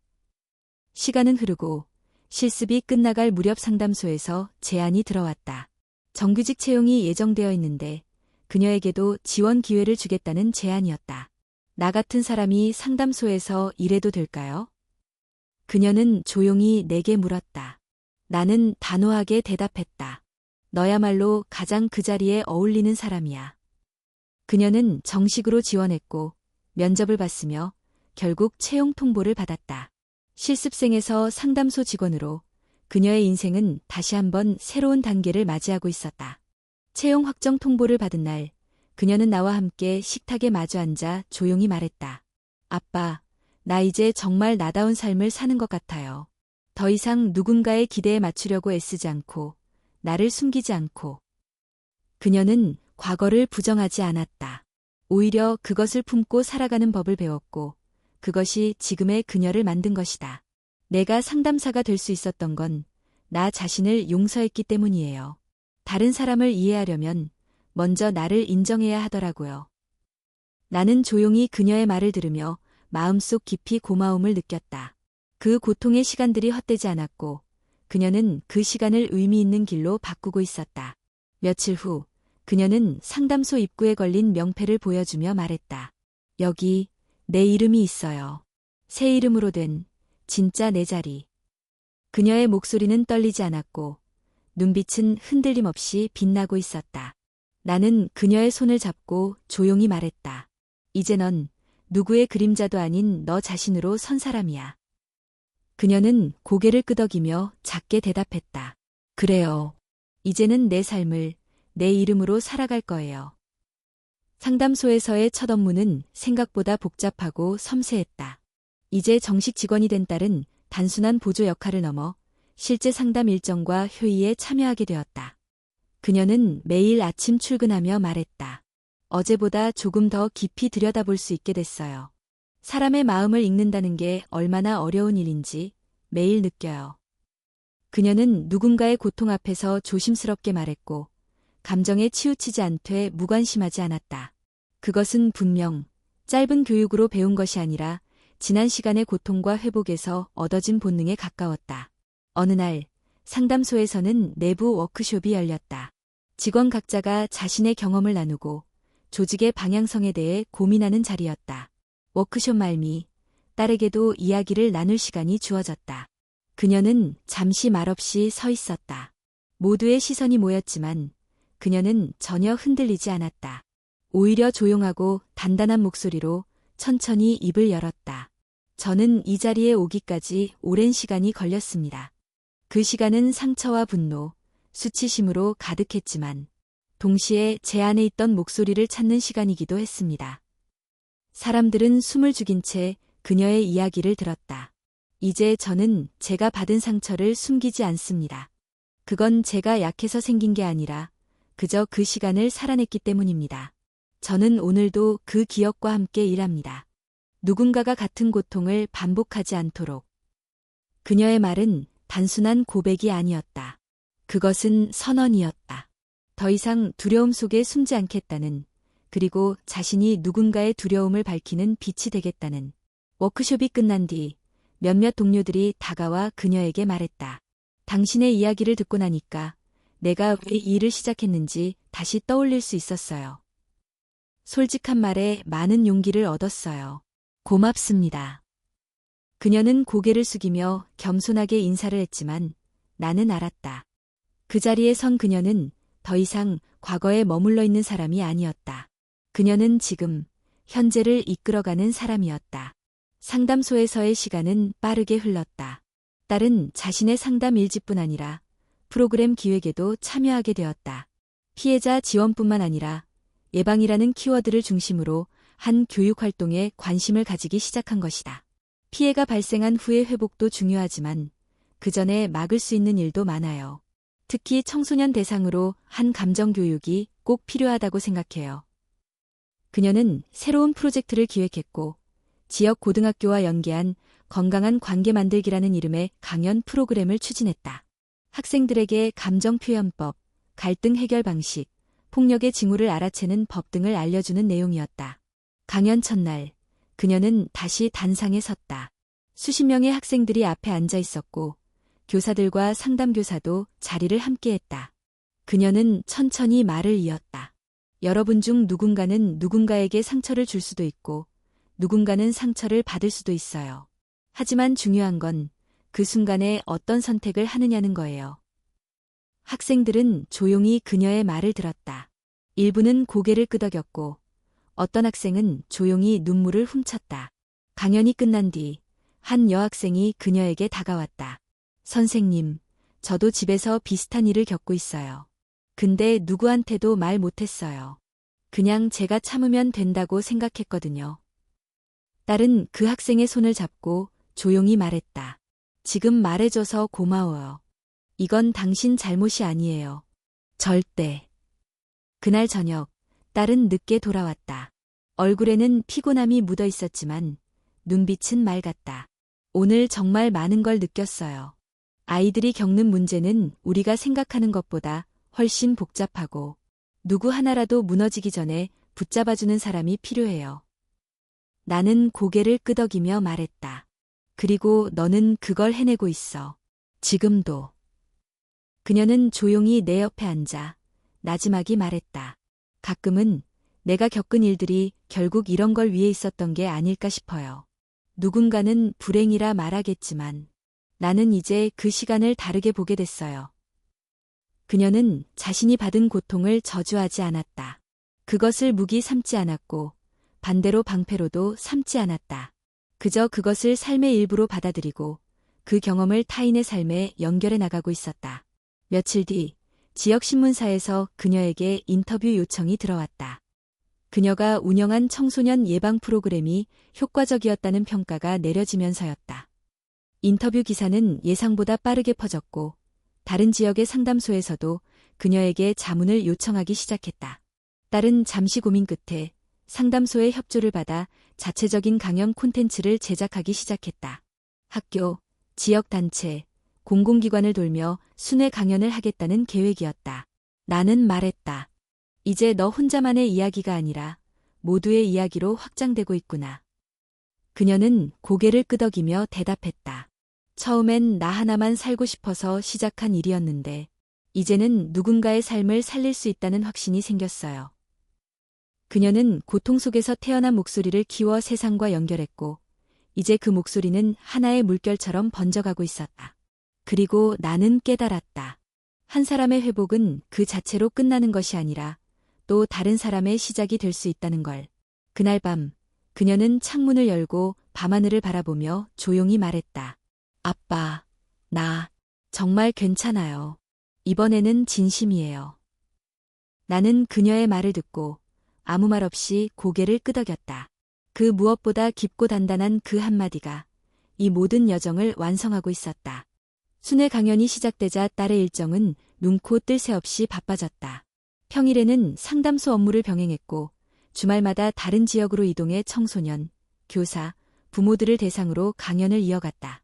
시간은 흐르고 실습이 끝나갈 무렵 상담소에서 제안이 들어왔다. 정규직 채용이 예정되어 있는데 그녀에게도 지원 기회를 주겠다는 제안이었다. 나 같은 사람이 상담소에서 일해도 될까요? 그녀는 조용히 내게 물었다. 나는 단호하게 대답했다. 너야말로 가장 그 자리에 어울리는 사람이야. 그녀는 정식으로 지원했고 면접을 봤으며 결국 채용 통보를 받았다. 실습생에서 상담소 직원으로 그녀의 인생은 다시 한번 새로운 단계를 맞이하고 있었다. 채용 확정 통보를 받은 날, 그녀는 나와 함께 식탁에 마주 앉아 조용히 말했다. 아빠, 나 이제 정말 나다운 삶을 사는 것 같아요. 더 이상 누군가의 기대에 맞추려고 애쓰지 않고, 나를 숨기지 않고. 그녀는 과거를 부정하지 않았다. 오히려 그것을 품고 살아가는 법을 배웠고, 그것이 지금의 그녀를 만든 것이다. 내가 상담사가 될 수 있었던 건 나 자신을 용서했기 때문이에요. 다른 사람을 이해하려면 먼저 나를 인정해야 하더라고요. 나는 조용히 그녀의 말을 들으며 마음속 깊이 고마움을 느꼈다. 그 고통의 시간들이 헛되지 않았고 그녀는 그 시간을 의미 있는 길로 바꾸고 있었다. 며칠 후 그녀는 상담소 입구에 걸린 명패를 보여주며 말했다. 여기 내 이름이 있어요. 새 이름으로 된 진짜 내 자리. 그녀의 목소리는 떨리지 않았고 눈빛은 흔들림 없이 빛나고 있었다. 나는 그녀의 손을 잡고 조용히 말했다. 이제 넌 누구의 그림자도 아닌 너 자신으로 선 사람이야. 그녀는 고개를 끄덕이며 작게 대답했다. 그래요. 이제는 내 삶을 내 이름으로 살아갈 거예요. 상담소에서의 첫 업무는 생각보다 복잡하고 섬세했다. 이제 정식 직원이 된 딸은 단순한 보조 역할을 넘어 실제 상담 일정과 회의에 참여하게 되었다. 그녀는 매일 아침 출근하며 말했다. 어제보다 조금 더 깊이 들여다볼 수 있게 됐어요. 사람의 마음을 읽는다는 게 얼마나 어려운 일인지 매일 느껴요. 그녀는 누군가의 고통 앞에서 조심스럽게 말했고 감정에 치우치지 않되 무관심하지 않았다. 그것은 분명 짧은 교육으로 배운 것이 아니라 지난 시간의 고통과 회복에서 얻어진 본능에 가까웠다. 어느 날 상담소에서는 내부 워크숍이 열렸다. 직원 각자가 자신의 경험을 나누고 조직의 방향성에 대해 고민하는 자리였다. 워크숍 말미, 딸에게도 이야기를 나눌 시간이 주어졌다. 그녀는 잠시 말없이 서 있었다. 모두의 시선이 모였지만 그녀는 전혀 흔들리지 않았다. 오히려 조용하고 단단한 목소리로 천천히 입을 열었다. 저는 이 자리에 오기까지 오랜 시간이 걸렸습니다. 그 시간은 상처와 분노, 수치심으로 가득했지만 동시에 제 안에 있던 목소리를 찾는 시간이기도 했습니다. 사람들은 숨을 죽인 채 그녀의 이야기를 들었다. 이제 저는 제가 받은 상처를 숨기지 않습니다. 그건 제가 약해서 생긴 게 아니라 그저 그 시간을 살아냈기 때문입니다. 저는 오늘도 그 기억과 함께 일합니다. 누군가가 같은 고통을 반복하지 않도록. 그녀의 말은 단순한 고백이 아니었다. 그것은 선언이었다. 더 이상 두려움 속에 숨지 않겠다는, 그리고 자신이 누군가의 두려움을 밝히는 빛이 되겠다는. 워크숍이 끝난 뒤 몇몇 동료들이 다가와 그녀에게 말했다. 당신의 이야기를 듣고 나니까 내가 왜 이 일을 시작했는지 다시 떠올릴 수 있었어요. 솔직한 말에 많은 용기를 얻었어요. 고맙습니다. 그녀는 고개를 숙이며 겸손하게 인사를 했지만 나는 알았다. 그 자리에 선 그녀는 더 이상 과거에 머물러 있는 사람이 아니었다. 그녀는 지금 현재를 이끌어가는 사람이었다. 상담소에서의 시간은 빠르게 흘렀다. 딸은 자신의 상담 일지뿐 아니라 프로그램 기획에도 참여하게 되었다. 피해자 지원뿐만 아니라 예방이라는 키워드를 중심으로 한 교육 활동에 관심을 가지기 시작한 것이다. 피해가 발생한 후의 회복도 중요하지만 그 전에 막을 수 있는 일도 많아요. 특히 청소년 대상으로 한 감정 교육이 꼭 필요하다고 생각해요. 그녀는 새로운 프로젝트를 기획했고 지역 고등학교와 연계한 건강한 관계 만들기라는 이름의 강연 프로그램을 추진했다. 학생들에게 감정 표현법, 갈등 해결 방식, 폭력의 징후를 알아채는 법 등을 알려주는 내용이었다. 강연 첫날, 그녀는 다시 단상에 섰다. 수십 명의 학생들이 앞에 앉아 있었고 교사들과 상담교사도 자리를 함께했다. 그녀는 천천히 말을 이었다. 여러분 중 누군가는 누군가에게 상처를 줄 수도 있고 누군가는 상처를 받을 수도 있어요. 하지만 중요한 건 그 순간에 어떤 선택을 하느냐는 거예요. 학생들은 조용히 그녀의 말을 들었다. 일부는 고개를 끄덕였고 어떤 학생은 조용히 눈물을 훔쳤다. 강연이 끝난 뒤 한 여학생이 그녀에게 다가왔다. 선생님, 저도 집에서 비슷한 일을 겪고 있어요. 근데 누구한테도 말 못했어요. 그냥 제가 참으면 된다고 생각했거든요. 딸은 그 학생의 손을 잡고 조용히 말했다. 지금 말해줘서 고마워요. 이건 당신 잘못이 아니에요. 절대. 그날 저녁, 딸은 늦게 돌아왔다. 얼굴에는 피곤함이 묻어 있었지만 눈빛은 맑았다. 오늘 정말 많은 걸 느꼈어요. 아이들이 겪는 문제는 우리가 생각하는 것보다 훨씬 복잡하고 누구 하나라도 무너지기 전에 붙잡아주는 사람이 필요해요. 나는 고개를 끄덕이며 말했다. 그리고 너는 그걸 해내고 있어. 지금도. 그녀는 조용히 내 옆에 앉아 나지막이 말했다. 가끔은 내가 겪은 일들이 결국 이런 걸 위해 있었던 게 아닐까 싶어요. 누군가는 불행이라 말하겠지만 나는 이제 그 시간을 다르게 보게 됐어요. 그녀는 자신이 받은 고통을 저주하지 않았다. 그것을 무기 삼지 않았고 반대로 방패로도 삼지 않았다. 그저 그것을 삶의 일부로 받아들이고 그 경험을 타인의 삶에 연결해 나가고 있었다. 며칠 뒤 지역 신문사에서 그녀에게 인터뷰 요청이 들어왔다. 그녀가 운영한 청소년 예방 프로그램이 효과적이었다는 평가가 내려지면서였다. 인터뷰 기사는 예상보다 빠르게 퍼졌고 다른 지역의 상담소에서도 그녀에게 자문을 요청하기 시작했다. 딸은 잠시 고민 끝에 상담소의 협조를 받아 자체적인 강연 콘텐츠를 제작하기 시작했다. 학교, 지역단체, 공공기관을 돌며 순회 강연을 하겠다는 계획이었다. 나는 말했다. 이제 너 혼자만의 이야기가 아니라 모두의 이야기로 확장되고 있구나. 그녀는 고개를 끄덕이며 대답했다. 처음엔 나 하나만 살고 싶어서 시작한 일이었는데 이제는 누군가의 삶을 살릴 수 있다는 확신이 생겼어요. 그녀는 고통 속에서 태어난 목소리를 키워 세상과 연결했고 이제 그 목소리는 하나의 물결처럼 번져가고 있었다. 그리고 나는 깨달았다. 한 사람의 회복은 그 자체로 끝나는 것이 아니라 또 다른 사람의 시작이 될 수 있다는 걸. 그날 밤 그녀는 창문을 열고 밤하늘을 바라보며 조용히 말했다. 아빠, 나 정말 괜찮아요. 이번에는 진심이에요. 나는 그녀의 말을 듣고 아무 말 없이 고개를 끄덕였다. 그 무엇보다 깊고 단단한 그 한마디가 이 모든 여정을 완성하고 있었다. 순회 강연이 시작되자 딸의 일정은 눈코 뜰 새 없이 바빠졌다. 평일에는 상담소 업무를 병행했고 주말마다 다른 지역으로 이동해 청소년, 교사, 부모들을 대상으로 강연을 이어갔다.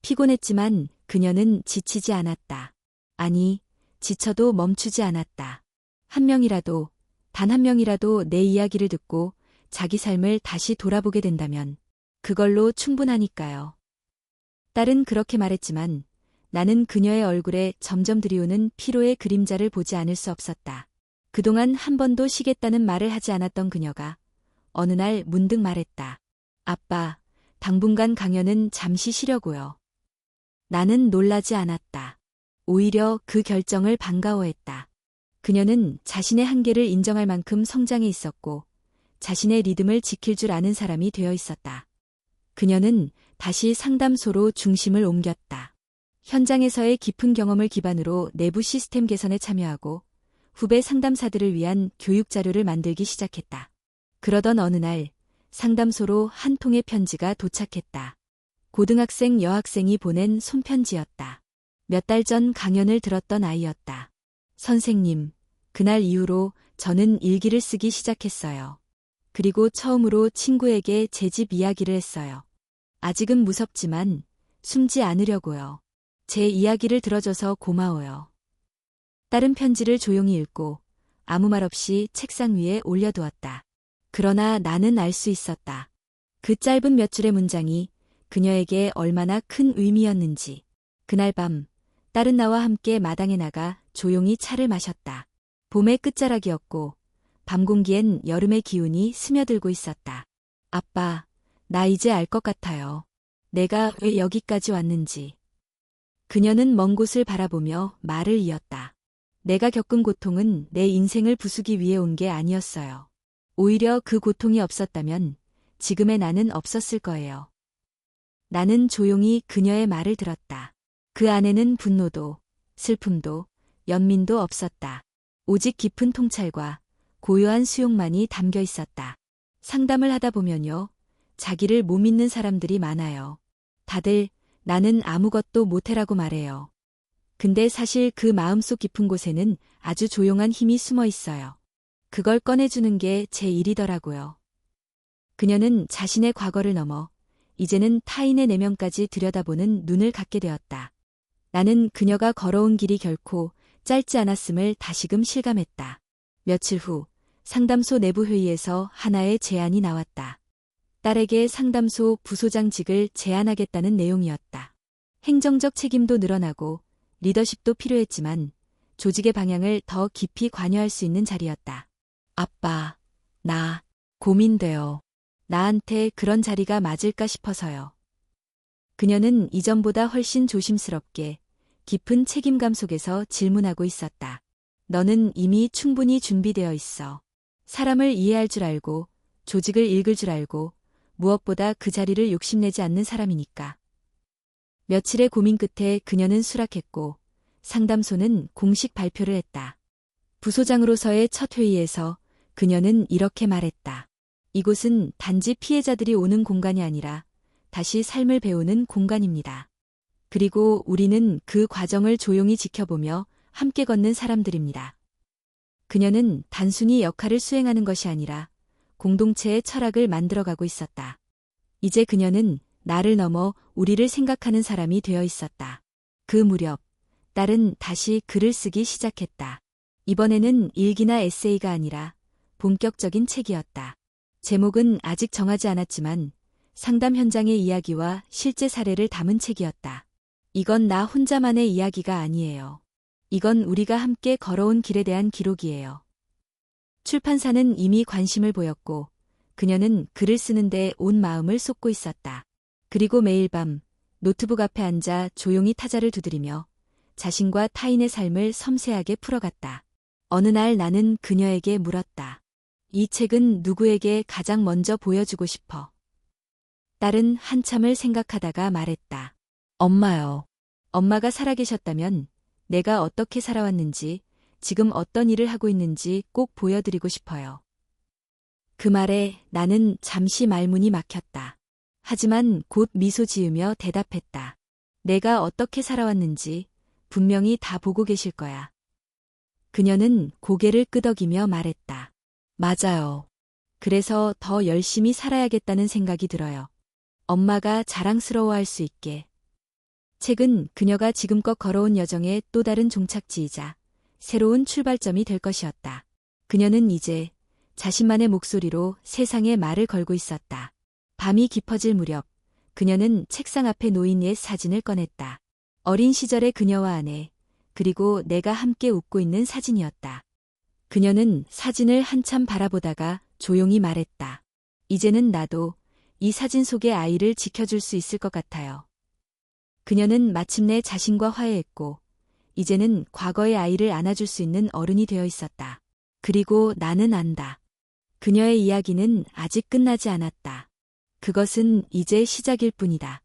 피곤했지만 그녀는 지치지 않았다. 아니, 지쳐도 멈추지 않았다. 한 명이라도, 단 한 명이라도 내 이야기를 듣고 자기 삶을 다시 돌아보게 된다면 그걸로 충분하니까요. 딸은 그렇게 말했지만 나는 그녀의 얼굴에 점점 드리우는 피로의 그림자를 보지 않을 수 없었다. 그동안 한 번도 쉬겠다는 말을 하지 않았던 그녀가 어느 날 문득 말했다. 아빠, 당분간 강연은 잠시 쉬려고요. 나는 놀라지 않았다. 오히려 그 결정을 반가워했다. 그녀는 자신의 한계를 인정할 만큼 성장해 있었고 자신의 리듬을 지킬 줄 아는 사람이 되어 있었다. 그녀는 다시 상담소로 중심을 옮겼다. 현장에서의 깊은 경험을 기반으로 내부 시스템 개선에 참여하고 후배 상담사들을 위한 교육 자료를 만들기 시작했다. 그러던 어느 날 상담소로 한 통의 편지가 도착했다. 고등학생 여학생이 보낸 손편지였다. 몇 달 전 강연을 들었던 아이였다. 선생님, 그날 이후로 저는 일기를 쓰기 시작했어요. 그리고 처음으로 친구에게 제 집 이야기를 했어요. 아직은 무섭지만 숨지 않으려고요. 제 이야기를 들어줘서 고마워요. 딸은 편지를 조용히 읽고 아무 말 없이 책상 위에 올려두었다. 그러나 나는 알 수 있었다. 그 짧은 몇 줄의 문장이 그녀에게 얼마나 큰 의미였는지. 그날 밤 딸은 나와 함께 마당에 나가 조용히 차를 마셨다. 봄의 끝자락이었고 밤 공기엔 여름의 기운이 스며들고 있었다. 아빠, 나 이제 알 것 같아요. 내가 왜 여기까지 왔는지. 그녀는 먼 곳을 바라보며 말을 이었다. 내가 겪은 고통은 내 인생을 부수기 위해 온 게 아니었어요. 오히려 그 고통이 없었다면 지금의 나는 없었을 거예요. 나는 조용히 그녀의 말을 들었다. 그 안에는 분노도, 슬픔도, 연민도 없었다. 오직 깊은 통찰과 고요한 수용만이 담겨 있었다. 상담을 하다 보면요, 자기를 못 믿는 사람들이 많아요. 다들 나는 아무것도 못해라고 말해요. 근데 사실 그 마음속 깊은 곳에는 아주 조용한 힘이 숨어 있어요. 그걸 꺼내주는 게 제 일이더라고요. 그녀는 자신의 과거를 넘어 이제는 타인의 내면까지 들여다보는 눈을 갖게 되었다. 나는 그녀가 걸어온 길이 결코 짧지 않았음을 다시금 실감했다. 며칠 후 상담소 내부 회의에서 하나의 제안이 나왔다. 딸에게 상담소 부소장직을 제안하겠다는 내용이었다. 행정적 책임도 늘어나고 리더십도 필요했지만 조직의 방향을 더 깊이 관여할 수 있는 자리였다. 아빠, 나 고민돼요. 나한테 그런 자리가 맞을까 싶어서요. 그녀는 이전보다 훨씬 조심스럽게 깊은 책임감 속에서 질문하고 있었다. 너는 이미 충분히 준비되어 있어. 사람을 이해할 줄 알고, 조직을 읽을 줄 알고, 무엇보다 그 자리를 욕심내지 않는 사람이니까. 며칠의 고민 끝에 그녀는 수락했고, 상담소는 공식 발표를 했다. 부소장으로서의 첫 회의에서 그녀는 이렇게 말했다. 이곳은 단지 피해자들이 오는 공간이 아니라 다시 삶을 배우는 공간입니다. 그리고 우리는 그 과정을 조용히 지켜보며 함께 걷는 사람들입니다. 그녀는 단순히 역할을 수행하는 것이 아니라 공동체의 철학을 만들어가고 있었다. 이제 그녀는 나를 넘어 우리를 생각하는 사람이 되어 있었다. 그 무렵, 딸은 다시 글을 쓰기 시작했다. 이번에는 일기나 에세이가 아니라 본격적인 책이었다. 제목은 아직 정하지 않았지만 상담 현장의 이야기와 실제 사례를 담은 책이었다. 이건 나 혼자만의 이야기가 아니에요. 이건 우리가 함께 걸어온 길에 대한 기록이에요. 출판사는 이미 관심을 보였고 그녀는 글을 쓰는데 온 마음을 쏟고 있었다. 그리고 매일 밤 노트북 앞에 앉아 조용히 타자를 두드리며 자신과 타인의 삶을 섬세하게 풀어갔다. 어느 날 나는 그녀에게 물었다. 이 책은 누구에게 가장 먼저 보여주고 싶어? 딸은 한참을 생각하다가 말했다. 엄마요. 엄마가 살아계셨다면 내가 어떻게 살아왔는지, 지금 어떤 일을 하고 있는지 꼭 보여드리고 싶어요. 그 말에 나는 잠시 말문이 막혔다. 하지만 곧 미소 지으며 대답했다. 내가 어떻게 살아왔는지 분명히 다 보고 계실 거야. 그녀는 고개를 끄덕이며 말했다. 맞아요. 그래서 더 열심히 살아야겠다는 생각이 들어요. 엄마가 자랑스러워할 수 있게. 책은 그녀가 지금껏 걸어온 여정의 또 다른 종착지이자 새로운 출발점이 될 것이었다. 그녀는 이제 자신만의 목소리로 세상에 말을 걸고 있었다. 밤이 깊어질 무렵 그녀는 책상 앞에 놓인 옛 사진을 꺼냈다. 어린 시절의 그녀와 아내, 그리고 내가 함께 웃고 있는 사진이었다. 그녀는 사진을 한참 바라보다가 조용히 말했다. 이제는 나도 이 사진 속의 아이를 지켜줄 수 있을 것 같아요. 그녀는 마침내 자신과 화해했고 이제는 과거의 아이를 안아줄 수 있는 어른이 되어 있었다. 그리고 나는 안다. 그녀의 이야기는 아직 끝나지 않았다. 그것은 이제 시작일 뿐이다.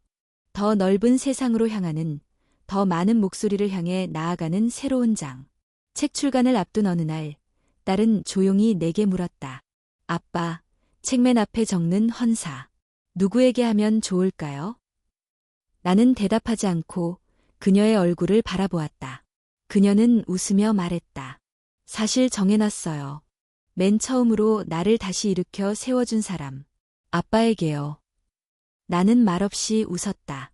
더 넓은 세상으로 향하는, 더 많은 목소리를 향해 나아가는 새로운 장. 책 출간을 앞둔 어느 날, 딸은 조용히 내게 물었다. 아빠, 책맨 앞에 적는 헌사. 누구에게 하면 좋을까요? 나는 대답하지 않고 그녀의 얼굴을 바라보았다. 그녀는 웃으며 말했다. 사실 정해놨어요. 맨 처음으로 나를 다시 일으켜 세워준 사람. 아빠에게요. 나는 말없이 웃었다.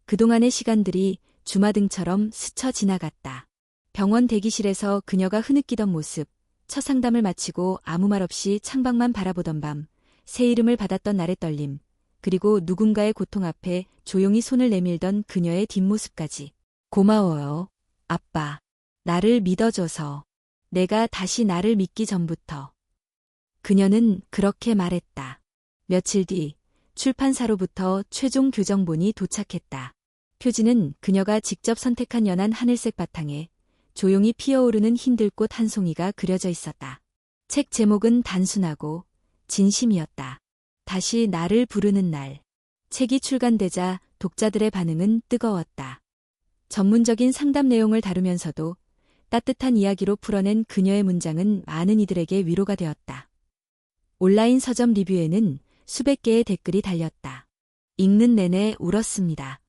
그동안의 시간들이 주마등처럼 스쳐 지나갔다. 병원 대기실에서 그녀가 흐느끼던 모습, 첫 상담을 마치고 아무 말 없이 창밖만 바라보던 밤, 새 이름을 받았던 날의 떨림, 그리고 누군가의 고통 앞에 조용히 손을 내밀던 그녀의 뒷모습까지. 고마워요, 아빠. 나를 믿어줘서. 내가 다시 나를 믿기 전부터. 그녀는 그렇게 말했다. 며칠 뒤 출판사로부터 최종 교정본이 도착했다. 표지는 그녀가 직접 선택한 연한 하늘색 바탕에 조용히 피어오르는 흰 들꽃 한 송이가 그려져 있었다. 책 제목은 단순하고 진심이었다. 다시 나를 부르는 날. 책이 출간되자 독자들의 반응은 뜨거웠다. 전문적인 상담 내용을 다루면서도 따뜻한 이야기로 풀어낸 그녀의 문장은 많은 이들에게 위로가 되었다. 온라인 서점 리뷰에는 수백 개의 댓글이 달렸다. 읽는 내내 울었습니다.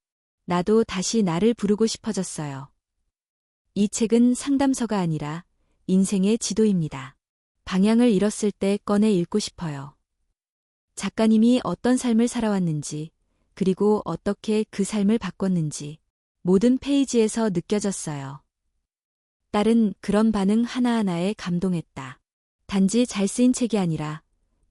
나도 다시 나를 부르고 싶어졌어요. 이 책은 상담서가 아니라 인생의 지도입니다. 방향을 잃었을 때 꺼내 읽고 싶어요. 작가님이 어떤 삶을 살아왔는지, 그리고 어떻게 그 삶을 바꿨는지 모든 페이지에서 느껴졌어요. 딸은 그런 반응 하나하나에 감동했다. 단지 잘 쓰인 책이 아니라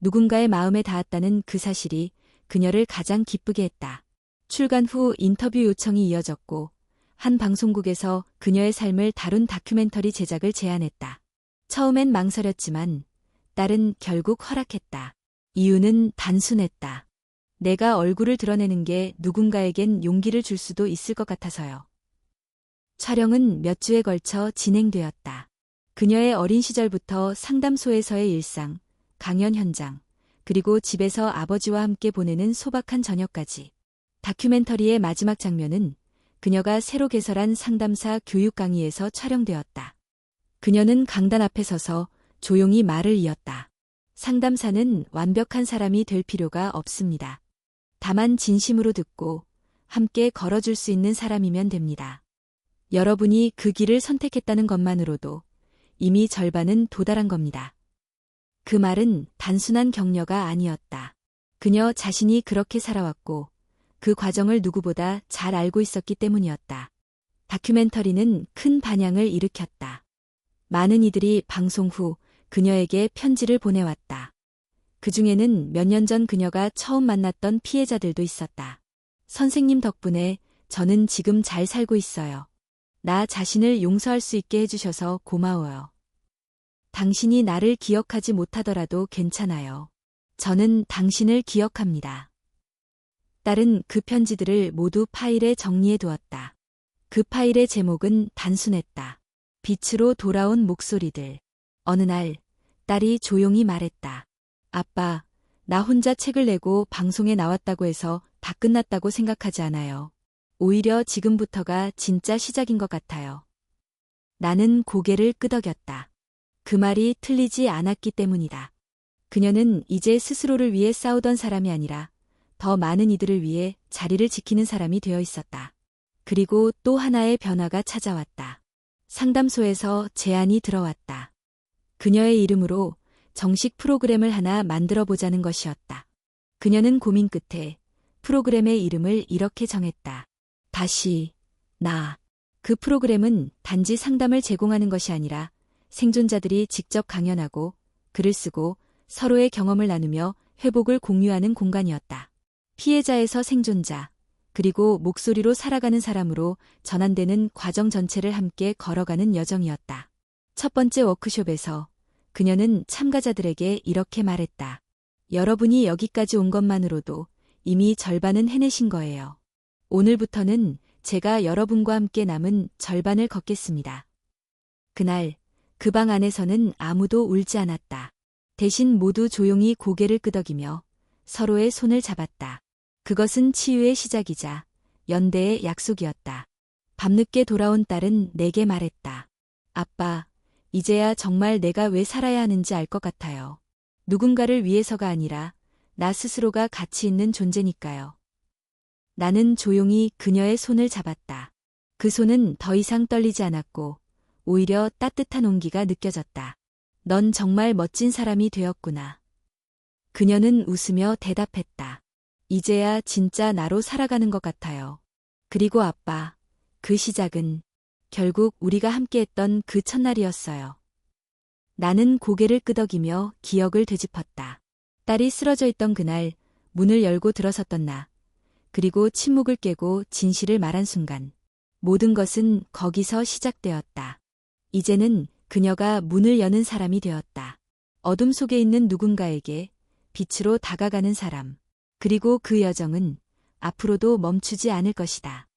누군가의 마음에 닿았다는 그 사실이 그녀를 가장 기쁘게 했다. 출간 후 인터뷰 요청이 이어졌고 한 방송국에서 그녀의 삶을 다룬 다큐멘터리 제작을 제안했다. 처음엔 망설였지만 딸은 결국 허락했다. 이유는 단순했다. 내가 얼굴을 드러내는 게 누군가에겐 용기를 줄 수도 있을 것 같아서요. 촬영은 몇 주에 걸쳐 진행되었다. 그녀의 어린 시절부터 상담소에서의 일상, 강연 현장, 그리고 집에서 아버지와 함께 보내는 소박한 저녁까지. 다큐멘터리의 마지막 장면은 그녀가 새로 개설한 상담사 교육 강의에서 촬영되었다. 그녀는 강단 앞에 서서 조용히 말을 이었다. 상담사는 완벽한 사람이 될 필요가 없습니다. 다만 진심으로 듣고 함께 걸어줄 수 있는 사람이면 됩니다. 여러분이 그 길을 선택했다는 것만으로도 이미 절반은 도달한 겁니다. 그 말은 단순한 격려가 아니었다. 그녀 자신이 그렇게 살아왔고 그 과정을 누구보다 잘 알고 있었기 때문이었다. 다큐멘터리는 큰 반향을 일으켰다. 많은 이들이 방송 후 그녀에게 편지를 보내왔다. 그 중에는 몇 년 전 그녀가 처음 만났던 피해자들도 있었다. 선생님 덕분에 저는 지금 잘 살고 있어요. 나 자신을 용서할 수 있게 해주셔서 고마워요. 당신이 나를 기억하지 못하더라도 괜찮아요. 저는 당신을 기억합니다. 딸은 그 편지들을 모두 파일에 정리해 두었다. 그 파일의 제목은 단순했다. 빛으로 돌아온 목소리들. 어느 날 딸이 조용히 말했다. 아빠, 나 혼자 책을 내고 방송에 나왔다고 해서 다 끝났다고 생각하지 않아요. 오히려 지금부터가 진짜 시작인 것 같아요. 나는 고개를 끄덕였다. 그 말이 틀리지 않았기 때문이다. 그녀는 이제 스스로를 위해 싸우던 사람이 아니라 더 많은 이들을 위해 자리를 지키는 사람이 되어 있었다. 그리고 또 하나의 변화가 찾아왔다. 상담소에서 제안이 들어왔다. 그녀의 이름으로 정식 프로그램을 하나 만들어 보자는 것이었다. 그녀는 고민 끝에 프로그램의 이름을 이렇게 정했다. 다시, 나. 그 프로그램은 단지 상담을 제공하는 것이 아니라 생존자들이 직접 강연하고 글을 쓰고 서로의 경험을 나누며 회복을 공유하는 공간이었다. 피해자에서 생존자, 그리고 목소리로 살아가는 사람으로 전환되는 과정 전체를 함께 걸어가는 여정이었다. 첫 번째 워크숍에서 그녀는 참가자들에게 이렇게 말했다. 여러분이 여기까지 온 것만으로도 이미 절반은 해내신 거예요. 오늘부터는 제가 여러분과 함께 남은 절반을 걷겠습니다. 그날 그 방 안에서는 아무도 울지 않았다. 대신 모두 조용히 고개를 끄덕이며 서로의 손을 잡았다. 그것은 치유의 시작이자 연대의 약속이었다. 밤늦게 돌아온 딸은 내게 말했다. 아빠, 이제야 정말 내가 왜 살아야 하는지 알 것 같아요. 누군가를 위해서가 아니라 나 스스로가 가치 있는 존재니까요. 나는 조용히 그녀의 손을 잡았다. 그 손은 더 이상 떨리지 않았고 오히려 따뜻한 온기가 느껴졌다. 넌 정말 멋진 사람이 되었구나. 그녀는 웃으며 대답했다. 이제야 진짜 나로 살아가는 것 같아요. 그리고 아빠, 그 시작은 결국 우리가 함께했던 그 첫날이었어요. 나는 고개를 끄덕이며 기억을 되짚었다. 딸이 쓰러져 있던 그날 문을 열고 들어섰던 나. 그리고 침묵을 깨고 진실을 말한 순간 모든 것은 거기서 시작되었다. 이제는 그녀가 문을 여는 사람이 되었다. 어둠 속에 있는 누군가에게 빛으로 다가가는 사람. 그리고 그 여정은 앞으로도 멈추지 않을 것이다.